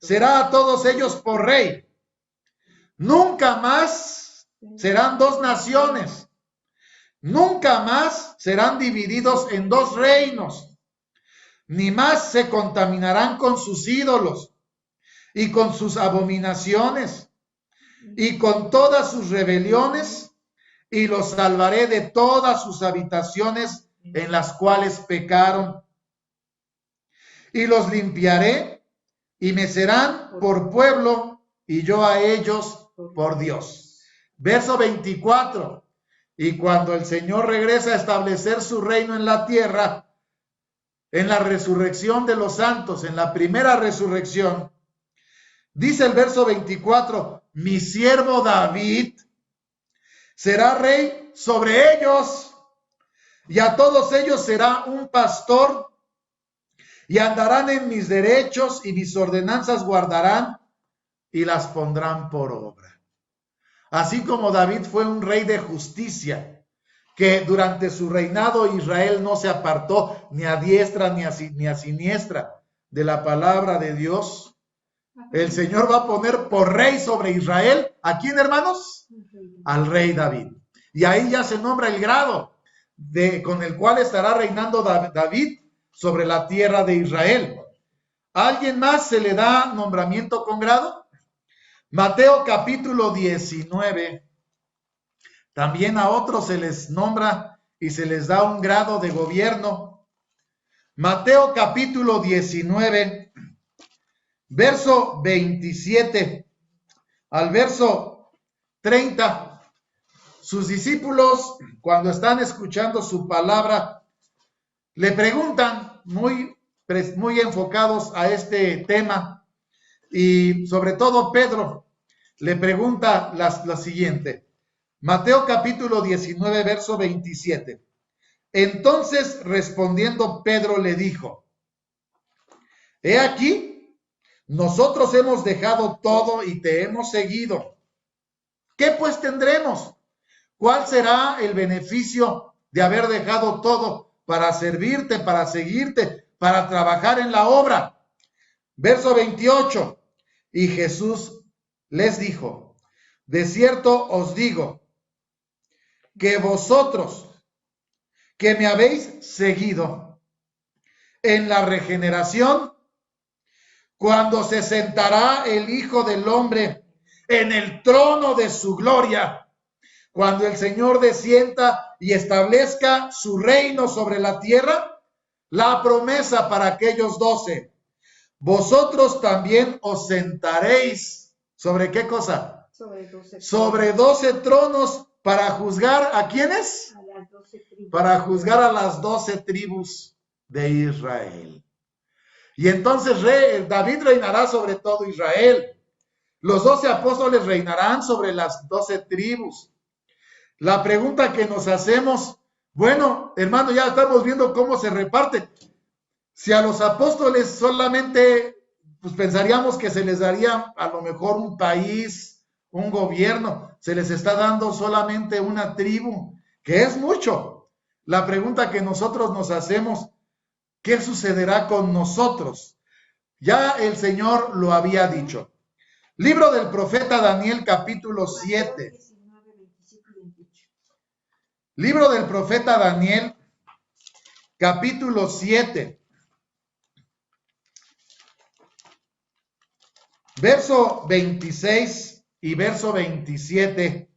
será a todos ellos por rey. Nunca más serán 2 naciones. Nunca más serán divididos en 2 reinos. Ni más se contaminarán con sus ídolos y con sus abominaciones y con todas sus rebeliones, y los salvaré de todas sus habitaciones en las cuales pecaron. Y los limpiaré, y me serán por pueblo, y yo a ellos por Dios. Verso 24. Y cuando el Señor regresa a establecer su reino en la tierra, en la resurrección de los santos, en la primera resurrección, dice el verso 24, mi siervo David será rey sobre ellos, y a todos ellos será un pastor, y andarán en mis derechos, y mis ordenanzas guardarán, y las pondrán por obra. Así como David fue un rey de justicia, que durante su reinado Israel no se apartó ni a diestra ni a siniestra de la palabra de Dios, el Señor va a poner por rey sobre Israel, ¿a quién, hermanos? Al rey David. Y ahí ya se nombra el grado con el cual estará reinando David sobre la tierra de Israel. ¿A alguien más se le da nombramiento con grado? Mateo capítulo 19. También a otros se les nombra y se les da un grado de gobierno. Mateo capítulo 19, verso 27 al verso 30. Sus discípulos, cuando están escuchando su palabra, le preguntan muy enfocados a este tema, y sobre todo Pedro le pregunta la siguiente. Mateo capítulo 19, verso 27. Entonces respondiendo Pedro le dijo: he aquí, nosotros hemos dejado todo y te hemos seguido. ¿Qué pues tendremos? ¿Cuál será el beneficio de haber dejado todo para servirte, para seguirte, para trabajar en la obra? Verso 28. Y Jesús les dijo: de cierto os digo, que vosotros que me habéis seguido en la regeneración, cuando se sentará el Hijo del Hombre en el trono de su gloria, cuando el Señor descienda y establezca su reino sobre la tierra, la promesa para aquellos 12, vosotros también os sentaréis. ¿Sobre qué cosa? Sobre 12 tronos. ¿Para juzgar a quiénes? A las 12 tribus. Para juzgar a las 12 tribus de Israel. Y entonces David reinará sobre todo Israel. Los 12 apóstoles reinarán sobre las 12 tribus. La pregunta que nos hacemos, bueno, hermano, ya estamos viendo cómo se reparte. Si a los apóstoles solamente, pues pensaríamos que se les daría a lo mejor un país, un gobierno, se les está dando solamente una tribu, que es mucho. La pregunta que nosotros nos hacemos, ¿qué sucederá con nosotros? Ya el Señor lo había dicho. Libro del profeta Daniel, capítulo 7. Libro del profeta Daniel, capítulo 7. Verso 26 y verso 27,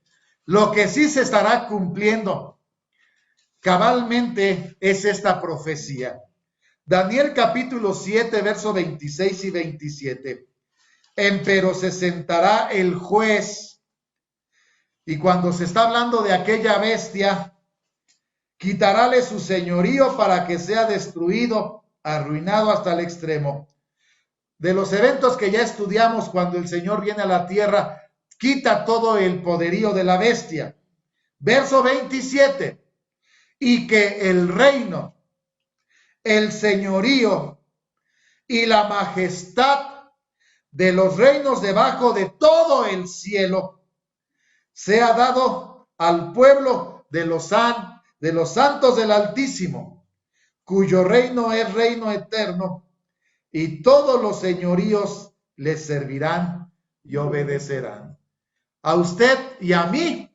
lo que sí se estará cumpliendo cabalmente es esta profecía. Daniel capítulo 7, verso 26 y 27. Empero se sentará el juez, y cuando se está hablando de aquella bestia, quitarále su señorío para que sea destruido, arruinado hasta el extremo. De los eventos que ya estudiamos, cuando el Señor viene a la tierra, quita todo el poderío de la bestia. Verso 27. Y que el reino, el señorío y la majestad de los reinos debajo de todo el cielo sea dado al pueblo de los santos del Altísimo, cuyo reino es reino eterno, y todos los señoríos les servirán y obedecerán. A usted y a mí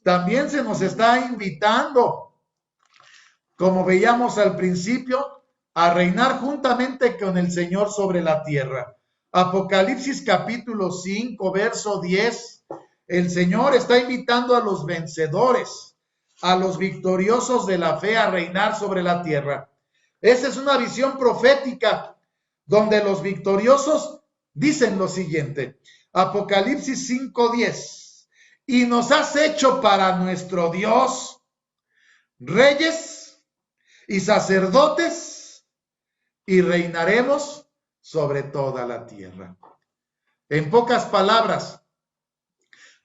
también se nos está invitando, como veíamos al principio, a reinar juntamente con el Señor sobre la tierra. Apocalipsis capítulo 5, verso 10. El Señor está invitando a los vencedores, a los victoriosos de la fe, a reinar sobre la tierra. Esa es una visión profética donde los victoriosos dicen lo siguiente. Apocalipsis 5:10. Y nos has hecho para nuestro Dios reyes y sacerdotes, y reinaremos sobre toda la tierra. En pocas palabras,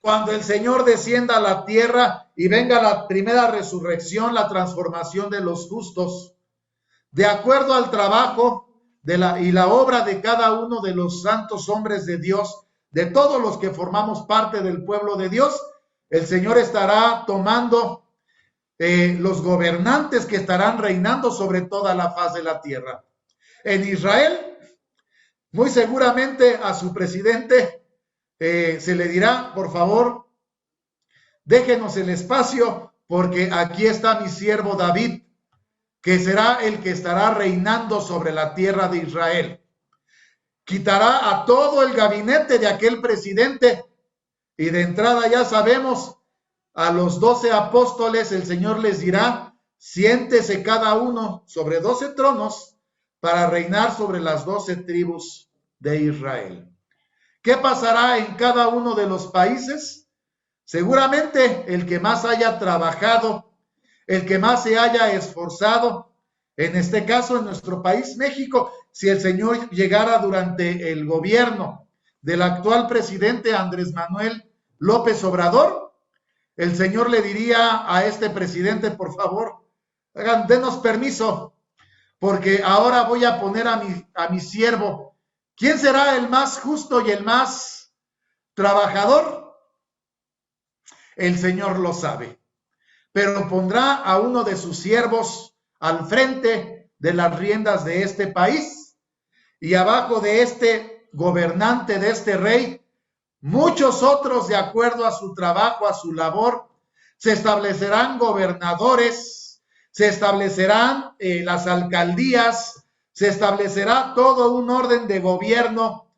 cuando el Señor descienda a la tierra y venga la primera resurrección, la transformación de los justos, de acuerdo al trabajo y la obra de cada uno de los santos hombres de Dios, de todos los que formamos parte del pueblo de Dios, el Señor estará tomando los gobernantes que estarán reinando sobre toda la faz de la tierra. En Israel, muy seguramente a su presidente se le dirá, por favor, déjenos el espacio, porque aquí está mi siervo David, que será el que estará reinando sobre la tierra de Israel. Quitará a todo el gabinete de aquel presidente, y de entrada ya sabemos, a los 12 apóstoles el Señor les dirá, siéntese cada uno sobre 12 tronos para reinar sobre las 12 tribus de Israel. ¿Qué pasará en cada uno de los países? Seguramente el que más haya trabajado, el que más se haya esforzado, en este caso en nuestro país, México, si el Señor llegara durante el gobierno del actual presidente Andrés Manuel López Obrador, el Señor le diría a este presidente, por favor, denos permiso, porque ahora voy a poner a mi siervo. ¿Quién será el más justo y el más trabajador? El Señor lo sabe, pero pondrá a uno de sus siervos al frente de las riendas de este país, y abajo de este gobernante, de este rey, muchos otros de acuerdo a su trabajo, a su labor. Se establecerán gobernadores, se establecerán las alcaldías, se establecerá todo un orden de gobierno,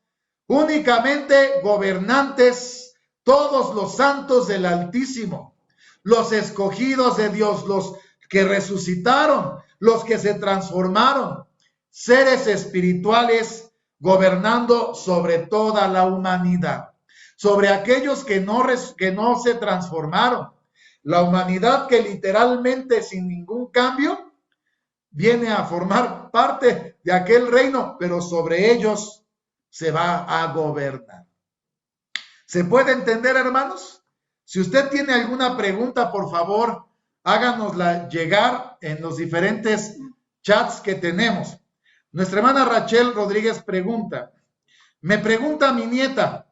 únicamente gobernantes, todos los santos del Altísimo, los escogidos de Dios, los que resucitaron, los que se transformaron, seres espirituales gobernando sobre toda la humanidad, sobre aquellos que no se transformaron, la humanidad que literalmente sin ningún cambio viene a formar parte de aquel reino, pero sobre ellos se va a gobernar. ¿Se puede entender, hermanos? Si usted tiene alguna pregunta, por favor, háganosla llegar en los diferentes chats que tenemos. Nuestra hermana Rachel Rodríguez pregunta, me pregunta mi nieta,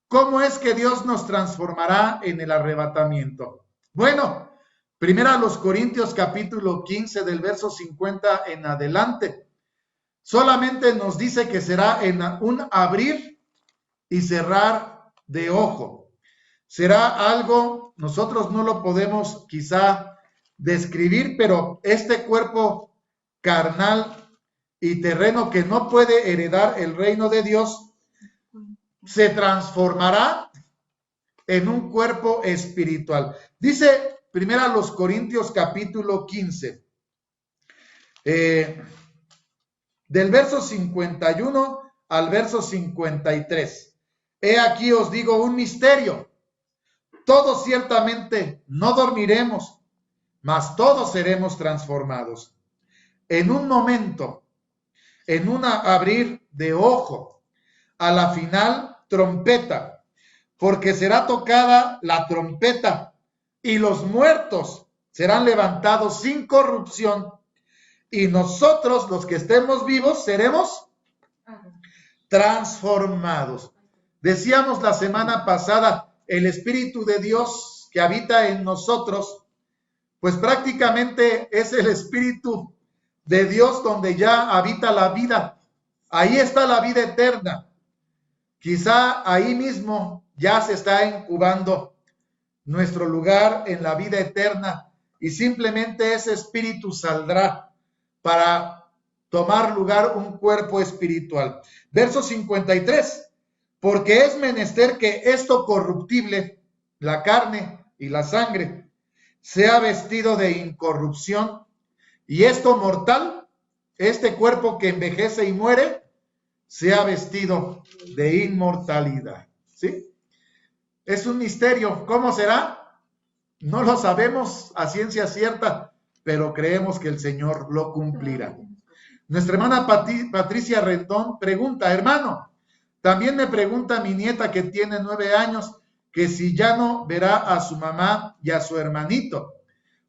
¿cómo es que Dios nos transformará en el arrebatamiento? Bueno, primera a los Corintios capítulo 15 del verso 50 en adelante, solamente nos dice que será en un abrir y cerrar de ojo. Será algo, nosotros no lo podemos quizá describir, pero este cuerpo carnal y terreno que no puede heredar el reino de Dios, se transformará en un cuerpo espiritual. Dice primero a los Corintios capítulo 15, del verso 51 al verso 53. He aquí os digo un misterio. Todos ciertamente no dormiremos, mas todos seremos transformados. En un momento, en un abrir de ojo, a la final trompeta, porque será tocada la trompeta y los muertos serán levantados sin corrupción y nosotros los que estemos vivos seremos transformados. Decíamos la semana pasada, el Espíritu de Dios que habita en nosotros, pues prácticamente es el Espíritu de Dios donde ya habita la vida. Ahí está la vida eterna. Quizá ahí mismo ya se está incubando nuestro lugar en la vida eterna y simplemente ese espíritu saldrá para tomar lugar un cuerpo espiritual. Verso 53, porque es menester que esto corruptible, la carne y la sangre, sea vestido de incorrupción y esto mortal, este cuerpo que envejece y muere, sea vestido de inmortalidad. ¿Sí? Es un misterio. ¿Cómo será? No lo sabemos a ciencia cierta, pero creemos que el Señor lo cumplirá. Nuestra hermana Patricia Rendón pregunta, hermano, también me pregunta mi nieta que tiene 9 años, que si ya no verá a su mamá y a su hermanito.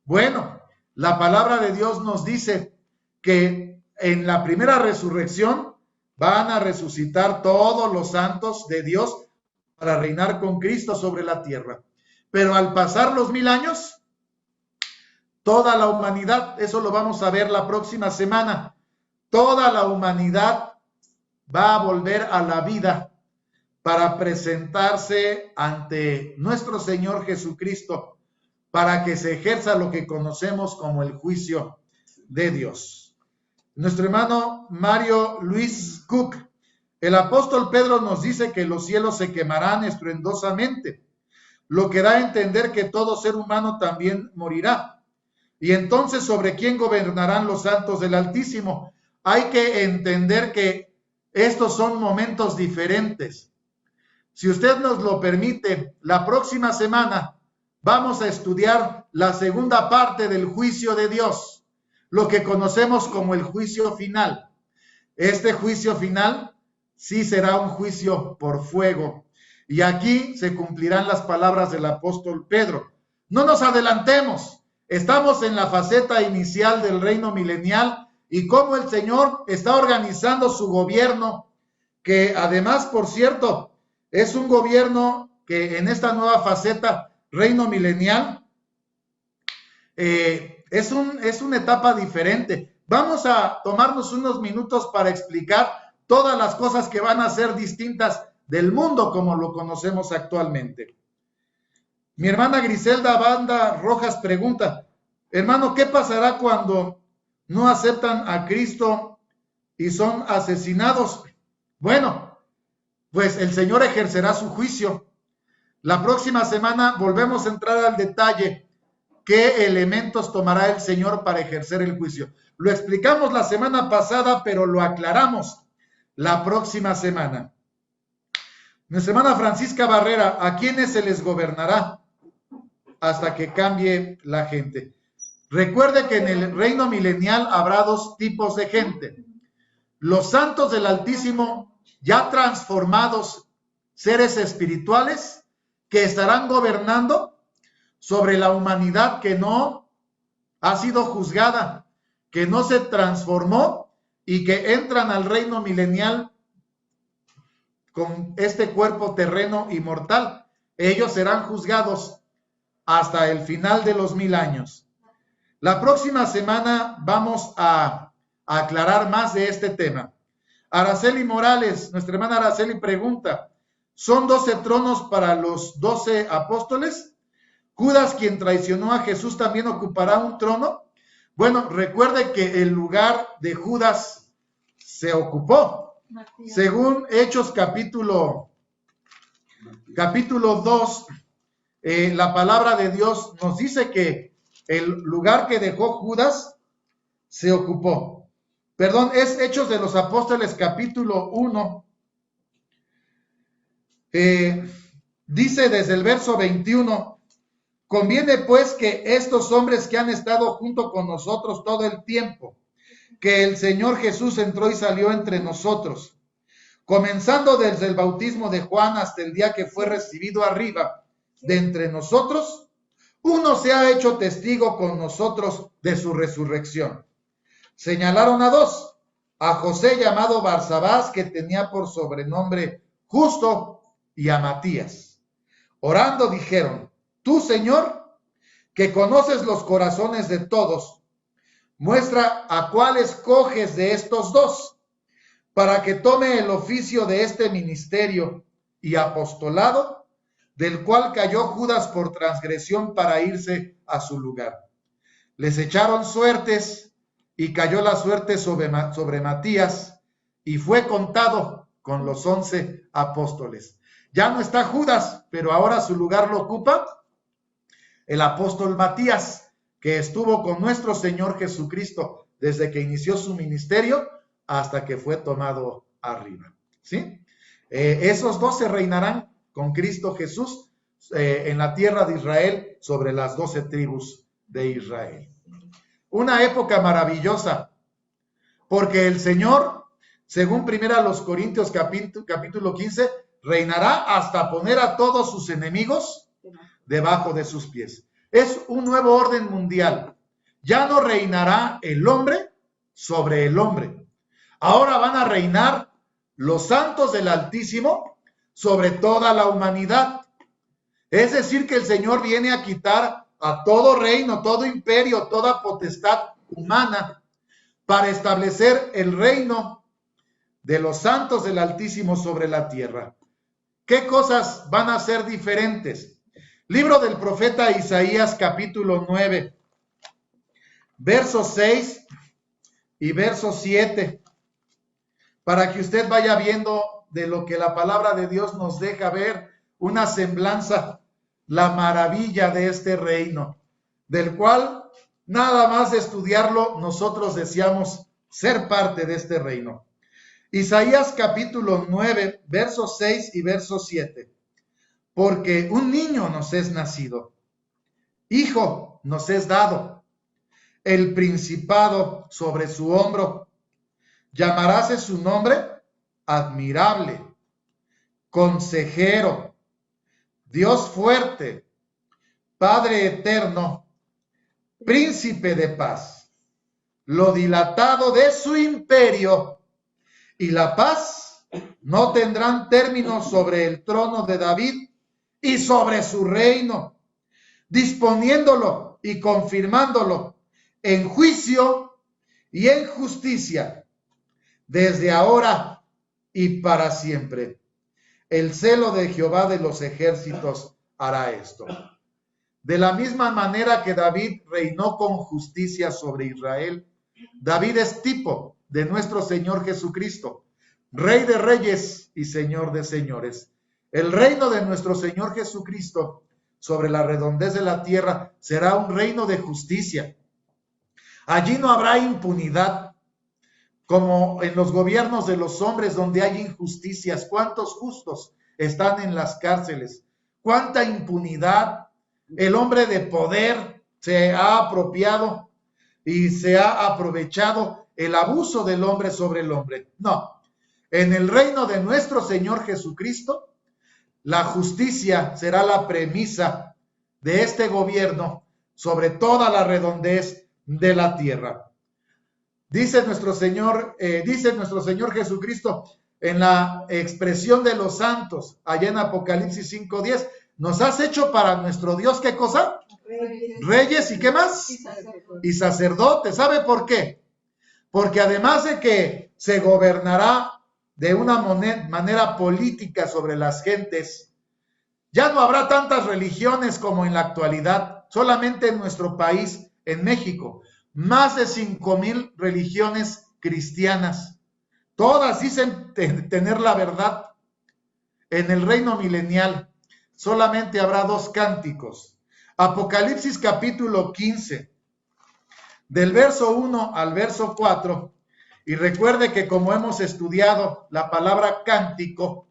Bueno, la palabra de Dios nos dice que en la primera resurrección van a resucitar todos los santos de Dios para reinar con Cristo sobre la tierra. Pero al pasar los 1000 años, toda la humanidad, eso lo vamos a ver la próxima semana, toda la humanidad va a volver a la vida para presentarse ante nuestro Señor Jesucristo, para que se ejerza lo que conocemos como el juicio de Dios. Nuestro hermano Mario Luis Cook, el apóstol Pedro nos dice que los cielos se quemarán estruendosamente, lo que da a entender que todo ser humano también morirá. Y entonces, ¿sobre quién gobernarán los santos del Altísimo? Hay que entender que estos son momentos diferentes. Si usted nos lo permite, la próxima semana vamos a estudiar la segunda parte del juicio de Dios, lo que conocemos como el juicio final. Este juicio final sí será un juicio por fuego. Y aquí se cumplirán las palabras del apóstol Pedro. No nos adelantemos, estamos en la faceta inicial del reino milenial y cómo el Señor está organizando su gobierno, que además, por cierto, es un gobierno que en esta nueva faceta, reino milenial, es una etapa diferente. Vamos a tomarnos unos minutos para explicar todas las cosas que van a ser distintas del mundo como lo conocemos actualmente. Mi hermana Griselda Banda Rojas pregunta, hermano, ¿qué pasará cuando no aceptan a Cristo y son asesinados? Bueno, pues el Señor ejercerá su juicio. La próxima semana volvemos a entrar al detalle qué elementos tomará el Señor para ejercer el juicio. Lo explicamos la semana pasada, pero lo aclaramos la próxima semana. Nuestra hermana Francisca Barrera, ¿a quiénes se les gobernará hasta que cambie la gente? Recuerde que en el reino milenial habrá dos tipos de gente. Los santos del Altísimo, ya transformados, seres espirituales que estarán gobernando sobre la humanidad que no ha sido juzgada, que no se transformó y que entran al reino milenial con este cuerpo terreno y mortal. Ellos serán juzgados hasta el final de los 1000 años. La próxima semana vamos a aclarar más de este tema. Araceli Morales, nuestra hermana Araceli pregunta, ¿son 12 tronos para los 12 apóstoles? ¿Judas, quien traicionó a Jesús, también ocupará un trono? Bueno, recuerde que el lugar de Judas se ocupó. Según Hechos capítulo 2, la palabra de Dios nos dice que el lugar que dejó Judas se ocupó. Perdón, es Hechos de los Apóstoles capítulo 1. Dice desde el verso 21, conviene pues que estos hombres que han estado junto con nosotros todo el tiempo, que el Señor Jesús entró y salió entre nosotros, comenzando desde el bautismo de Juan hasta el día que fue recibido arriba de entre nosotros, uno se ha hecho testigo con nosotros de su resurrección. Señalaron a dos, a José llamado Barsabás, que tenía por sobrenombre Justo, y a Matías. Orando dijeron, tú, Señor, que conoces los corazones de todos, muestra a cuál escoges de estos dos, para que tome el oficio de este ministerio y apostolado, del cual cayó Judas por transgresión para irse a su lugar. Les echaron suertes, y cayó la suerte sobre Matías, y fue contado con los 11 apóstoles. Ya no está Judas, pero ahora su lugar lo ocupa el apóstol Matías, que estuvo con nuestro Señor Jesucristo desde que inició su ministerio hasta que fue tomado arriba. ¿Sí? Esos 12 reinarán con Cristo Jesús en la tierra de Israel sobre las 12 tribus de Israel. Una época maravillosa, porque el Señor, según 1 Corintios capítulo 15, reinará hasta poner a todos sus enemigos debajo de sus pies. Es un nuevo orden mundial. Ya no reinará el hombre sobre el hombre. Ahora van a reinar los santos del Altísimo sobre toda la humanidad. Es decir, que el Señor viene a quitar a todo reino, todo imperio, toda potestad humana para establecer el reino de los santos del Altísimo sobre la tierra. ¿Qué cosas van a ser diferentes? Libro del profeta Isaías, capítulo 9, versos 6 y verso 7, para que usted vaya viendo de lo que la palabra de Dios nos deja ver, una semblanza, la maravilla de este reino, del cual nada más de estudiarlo nosotros deseamos ser parte de este reino. Isaías capítulo 9, versos 6 y verso 7. Porque un niño nos es nacido, hijo nos es dado, el principado sobre su hombro. Llamaráse su nombre admirable, consejero, Dios fuerte, Padre eterno, príncipe de paz. Lo dilatado de su imperio y la paz no tendrán término sobre el trono de David y sobre su reino, disponiéndolo y confirmándolo en juicio y en justicia, desde ahora y para siempre. El celo de Jehová de los ejércitos hará esto. De la misma manera que David reinó con justicia sobre Israel, David es tipo de nuestro Señor Jesucristo, Rey de reyes y Señor de señores. El reino de nuestro Señor Jesucristo sobre la redondez de la tierra será un reino de justicia. Allí no habrá impunidad, como en los gobiernos de los hombres donde hay injusticias. ¿Cuántos justos están en las cárceles? ¿Cuánta impunidad? El hombre de poder se ha apropiado y se ha aprovechado el abuso del hombre sobre el hombre. No, en el reino de nuestro Señor Jesucristo, la justicia será la premisa de este gobierno sobre toda la redondez de la tierra. Dice nuestro Señor Jesucristo en la expresión de los santos, allá en Apocalipsis 5:10, nos has hecho para nuestro Dios, ¿qué cosa? Reyes y ¿qué más? Y sacerdotes. ¿Sabe por qué? Porque además de que se gobernará de una manera política sobre las gentes, ya no habrá tantas religiones como en la actualidad. Solamente en nuestro país, en México, más de 5,000 religiones cristianas. Todas dicen tener la verdad. En el reino milenial solamente habrá 2 cánticos. Apocalipsis capítulo 15, del verso 1 al verso 4. Y recuerde que como hemos estudiado, la palabra cántico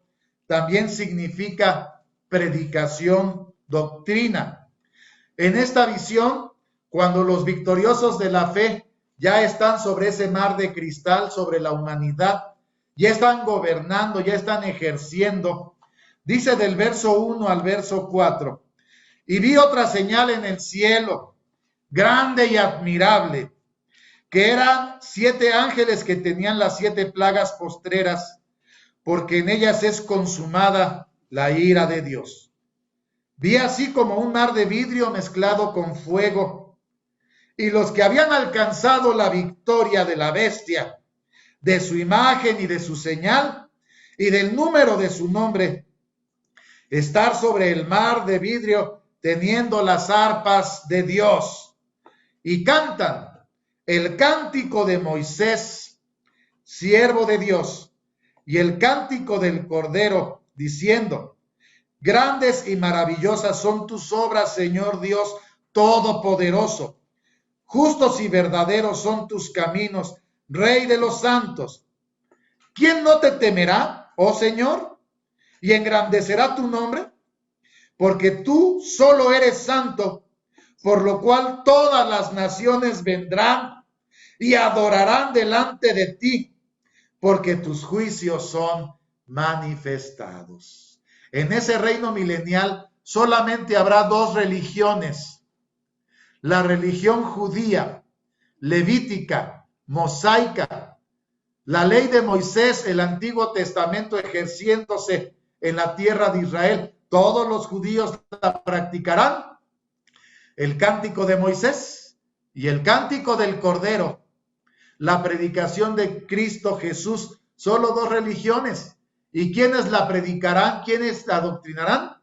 también significa predicación, doctrina. En esta visión, cuando los victoriosos de la fe ya están sobre ese mar de cristal, sobre la humanidad, ya están gobernando, ya están ejerciendo, dice del verso 1 al verso 4, y vi otra señal en el cielo, grande y admirable, que eran 7 ángeles que tenían las 7 plagas postreras, porque en ellas es consumada la ira de Dios. Vi así como un mar de vidrio mezclado con fuego, y los que habían alcanzado la victoria de la bestia, de su imagen y de su señal, y del número de su nombre, estar sobre el mar de vidrio, teniendo las arpas de Dios, y cantan el cántico de Moisés, siervo de Dios, y el cántico del Cordero, diciendo: grandes y maravillosas son tus obras, Señor Dios Todopoderoso. Justos y verdaderos son tus caminos, Rey de los santos. ¿Quién no te temerá, oh Señor, y engrandecerá tu nombre? Porque tú solo eres santo, por lo cual todas las naciones vendrán y adorarán delante de ti, porque tus juicios son manifestados. En ese reino milenial solamente habrá dos religiones: la religión judía, levítica, mosaica, la ley de Moisés, el Antiguo Testamento ejerciéndose en la tierra de Israel. Todos los judíos la practicarán. El cántico de Moisés y el cántico del Cordero, la predicación de Cristo Jesús, solo dos religiones. ¿Y quiénes la predicarán? ¿Quiénes la adoctrinarán?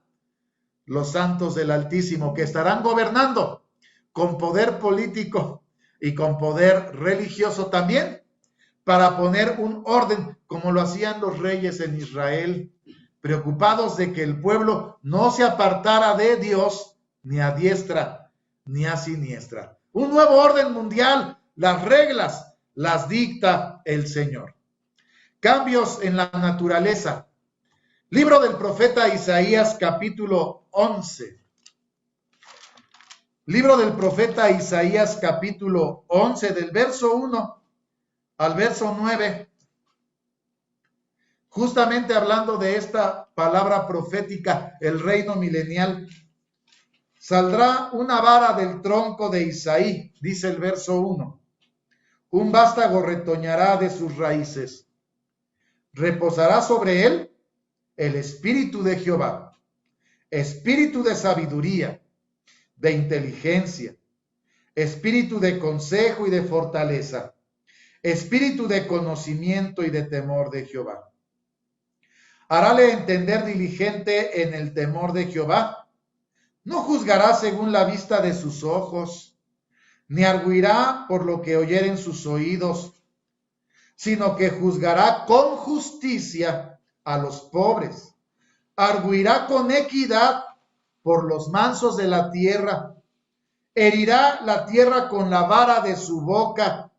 Los santos del Altísimo, que estarán gobernando con poder político y con poder religioso también, para poner un orden, como lo hacían los reyes en Israel, preocupados de que el pueblo no se apartara de Dios, ni a diestra ni a siniestra. Un nuevo orden mundial, las reglas las dicta el Señor. Cambios en la naturaleza. Libro del profeta Isaías, capítulo 11. Libro del profeta Isaías, capítulo 11, del verso 1 al verso 9. Justamente hablando de esta palabra profética, el reino milenial. Saldrá una vara del tronco de Isaí, dice el verso 1. Un vástago retoñará de sus raíces. Reposará sobre él el espíritu de Jehová, espíritu de sabiduría, de inteligencia, espíritu de consejo y de fortaleza, espíritu de conocimiento y de temor de Jehová. Harále entender diligente en el temor de Jehová. No juzgará según la vista de sus ojos, ni arguirá por lo que oyeren sus oídos, sino que juzgará con justicia a los pobres, arguirá con equidad por los mansos de la tierra, herirá la tierra con la vara de su boca,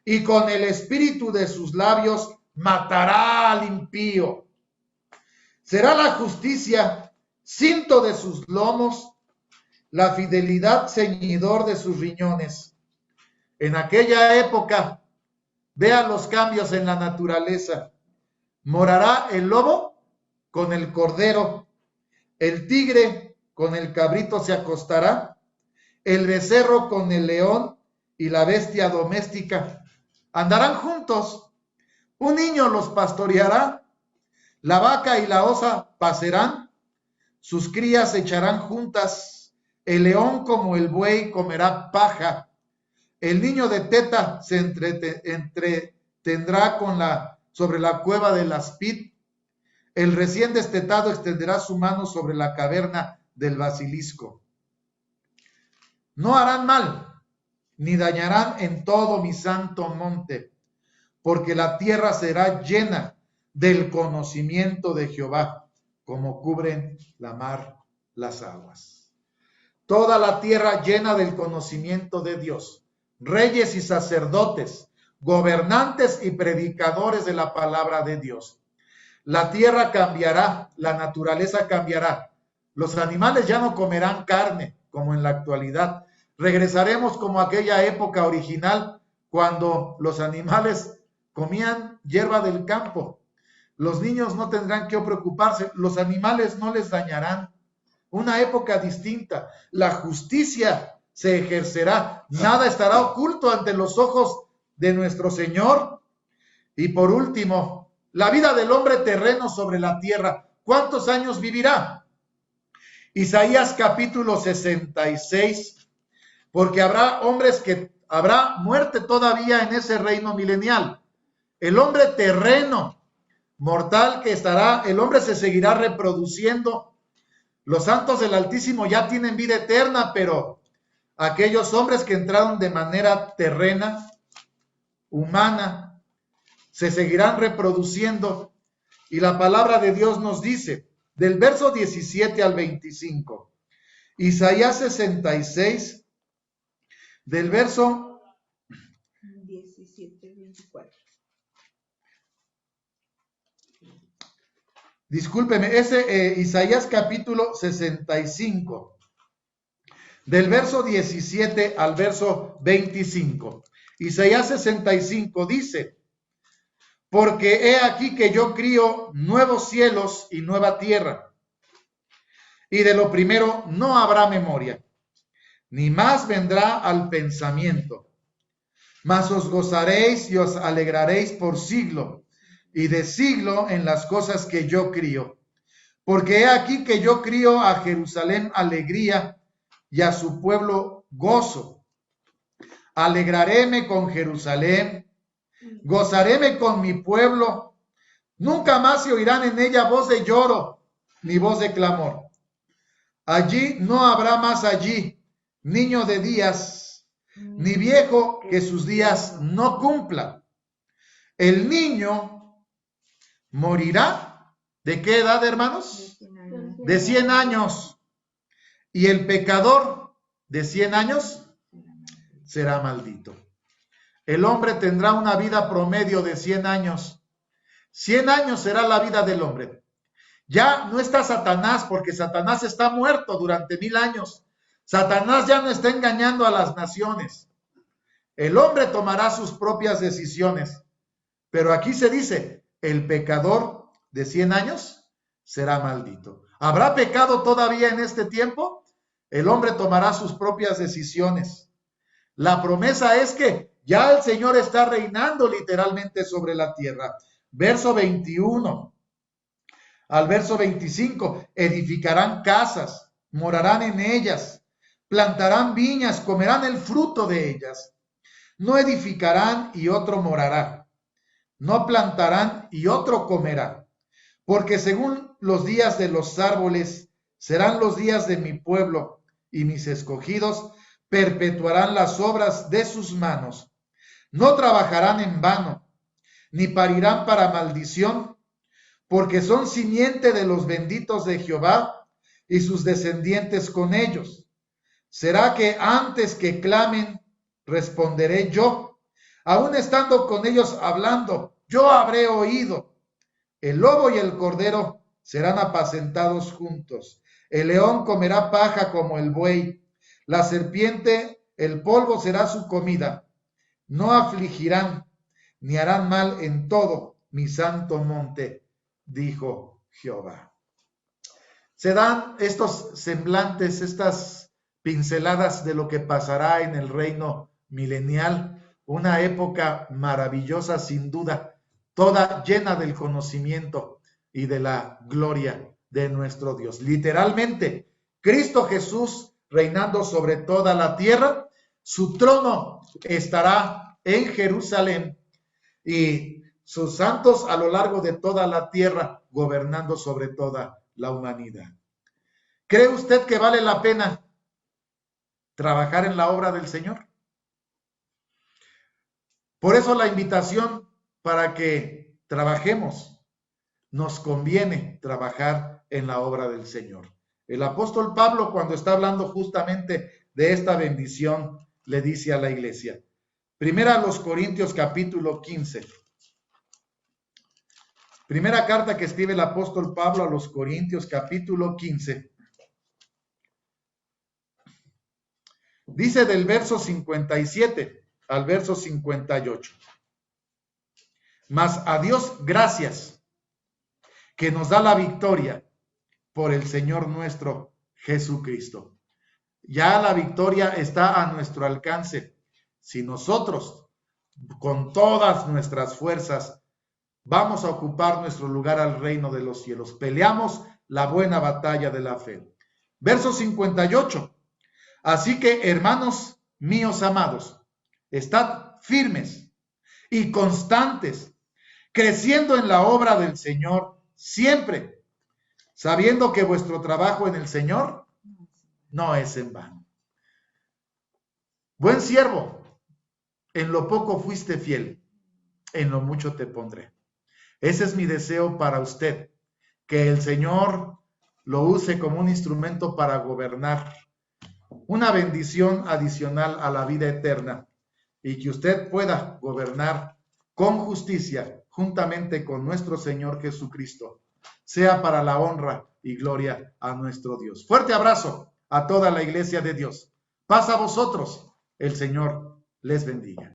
y con el espíritu de sus labios matará al impío. Será la justicia cinto de sus lomos, la fidelidad ceñidor de sus riñones. En aquella época, vean los cambios en la naturaleza. Morará el lobo con el cordero, el tigre con el cabrito se acostará, el becerro con el león y la bestia doméstica. Andarán juntos, un niño los pastoreará, la vaca y la osa pacerán, sus crías echarán juntas, el león como el buey comerá paja, el niño de teta se entretendrá sobre la cueva del aspid, el recién destetado extenderá su mano sobre la caverna del basilisco. No harán mal, ni dañarán en todo mi santo monte, porque la tierra será llena del conocimiento de Jehová, como cubren la mar las aguas. Toda la tierra llena del conocimiento de Dios, reyes y sacerdotes, gobernantes y predicadores de la palabra de Dios. La tierra cambiará, la naturaleza cambiará. Los animales ya no comerán carne, como en la actualidad. Regresaremos como aquella época original, cuando los animales comían hierba del campo. Los niños no tendrán que preocuparse, los animales no les dañarán. Una época distinta, la justicia se ejercerá, nada estará oculto ante los ojos de nuestro Señor. Y por último, la vida del hombre terreno sobre la tierra, ¿cuántos años vivirá? Isaías capítulo 66, porque habrá habrá muerte todavía en ese reino milenial. El hombre terreno, mortal que estará, el hombre se seguirá reproduciendo. Los santos del Altísimo ya tienen vida eterna, pero aquellos hombres que entraron de manera terrena, humana, se seguirán reproduciendo. Y la palabra de Dios nos dice, del verso 17 al 25, Isaías 66, del verso 17, 24. Discúlpeme, Isaías capítulo 65, del verso 17 al verso 25. Isaías 65 dice: Porque he aquí que yo crío nuevos cielos y nueva tierra, y de lo primero no habrá memoria, ni más vendrá al pensamiento. Mas os gozaréis y os alegraréis por siglo, y de siglo en las cosas que yo crío. Porque he aquí que yo crío a Jerusalén alegría, y a su pueblo gozo. Alegraréme con Jerusalén, gozaréme con mi pueblo. Nunca más se oirán en ella voz de lloro, ni voz de clamor. Allí no habrá más allí niño de días, ni viejo que sus días no cumpla. El niño morirá. ¿De qué edad, hermanos? De 100 años. Y el pecador de 100 años será maldito. El hombre tendrá una vida promedio de 100 años. 100 años será la vida del hombre. Ya no está Satanás, porque Satanás está muerto durante 1000 años. Satanás ya no está engañando a las naciones. El hombre tomará sus propias decisiones. Pero aquí se dice, el pecador de 100 años será maldito. ¿Habrá pecado todavía en este tiempo? El hombre tomará sus propias decisiones. La promesa es que ya el Señor está reinando literalmente sobre la tierra. Verso 21 al verso 25, edificarán casas, morarán en ellas, plantarán viñas, comerán el fruto de ellas. No edificarán y otro morará, no plantarán y otro comerá, porque según los días de los árboles serán los días de mi pueblo, y mis escogidos perpetuarán las obras de sus manos. No trabajarán en vano, ni parirán para maldición, porque son simiente de los benditos de Jehová, y sus descendientes con ellos. ¿Será que antes que clamen, responderé yo? Aún estando con ellos hablando, yo habré oído. El lobo y el cordero serán apacentados juntos. El león comerá paja como el buey. La serpiente, el polvo será su comida. No afligirán, ni harán mal en todo mi santo monte, dijo Jehová. Se dan estos semblantes, estas pinceladas de lo que pasará en el reino milenial, una época maravillosa sin duda, toda llena del conocimiento y de la gloria de nuestro Dios. Literalmente, Cristo Jesús reinando sobre toda la tierra, su trono estará en Jerusalén y sus santos a lo largo de toda la tierra, gobernando sobre toda la humanidad. ¿Cree usted que vale la pena trabajar en la obra del Señor? Por eso la invitación para que trabajemos, nos conviene trabajar en la obra del Señor. El apóstol Pablo, cuando está hablando justamente de esta bendición, le dice a la iglesia. Primera a los Corintios capítulo 15. Primera carta que escribe el apóstol Pablo a los Corintios, capítulo 15. Dice del verso 57 al verso 58. Mas a Dios gracias, que nos da la victoria por el Señor nuestro Jesucristo. Ya la victoria está a nuestro alcance. Si nosotros, con todas nuestras fuerzas, vamos a ocupar nuestro lugar al reino de los cielos. Peleamos la buena batalla de la fe. Verso 58. Así que, hermanos míos amados, estad firmes y constantes, creciendo en la obra del Señor siempre, sabiendo que vuestro trabajo en el Señor no es en vano. Buen siervo, en lo poco fuiste fiel, en lo mucho te pondré. Ese es mi deseo para usted, que el Señor lo use como un instrumento para gobernar, una bendición adicional a la vida eterna, y que usted pueda gobernar con justicia juntamente con nuestro Señor Jesucristo, sea para la honra y gloria a nuestro Dios. Fuerte abrazo a toda la iglesia de Dios. Paz a vosotros. El Señor les bendiga.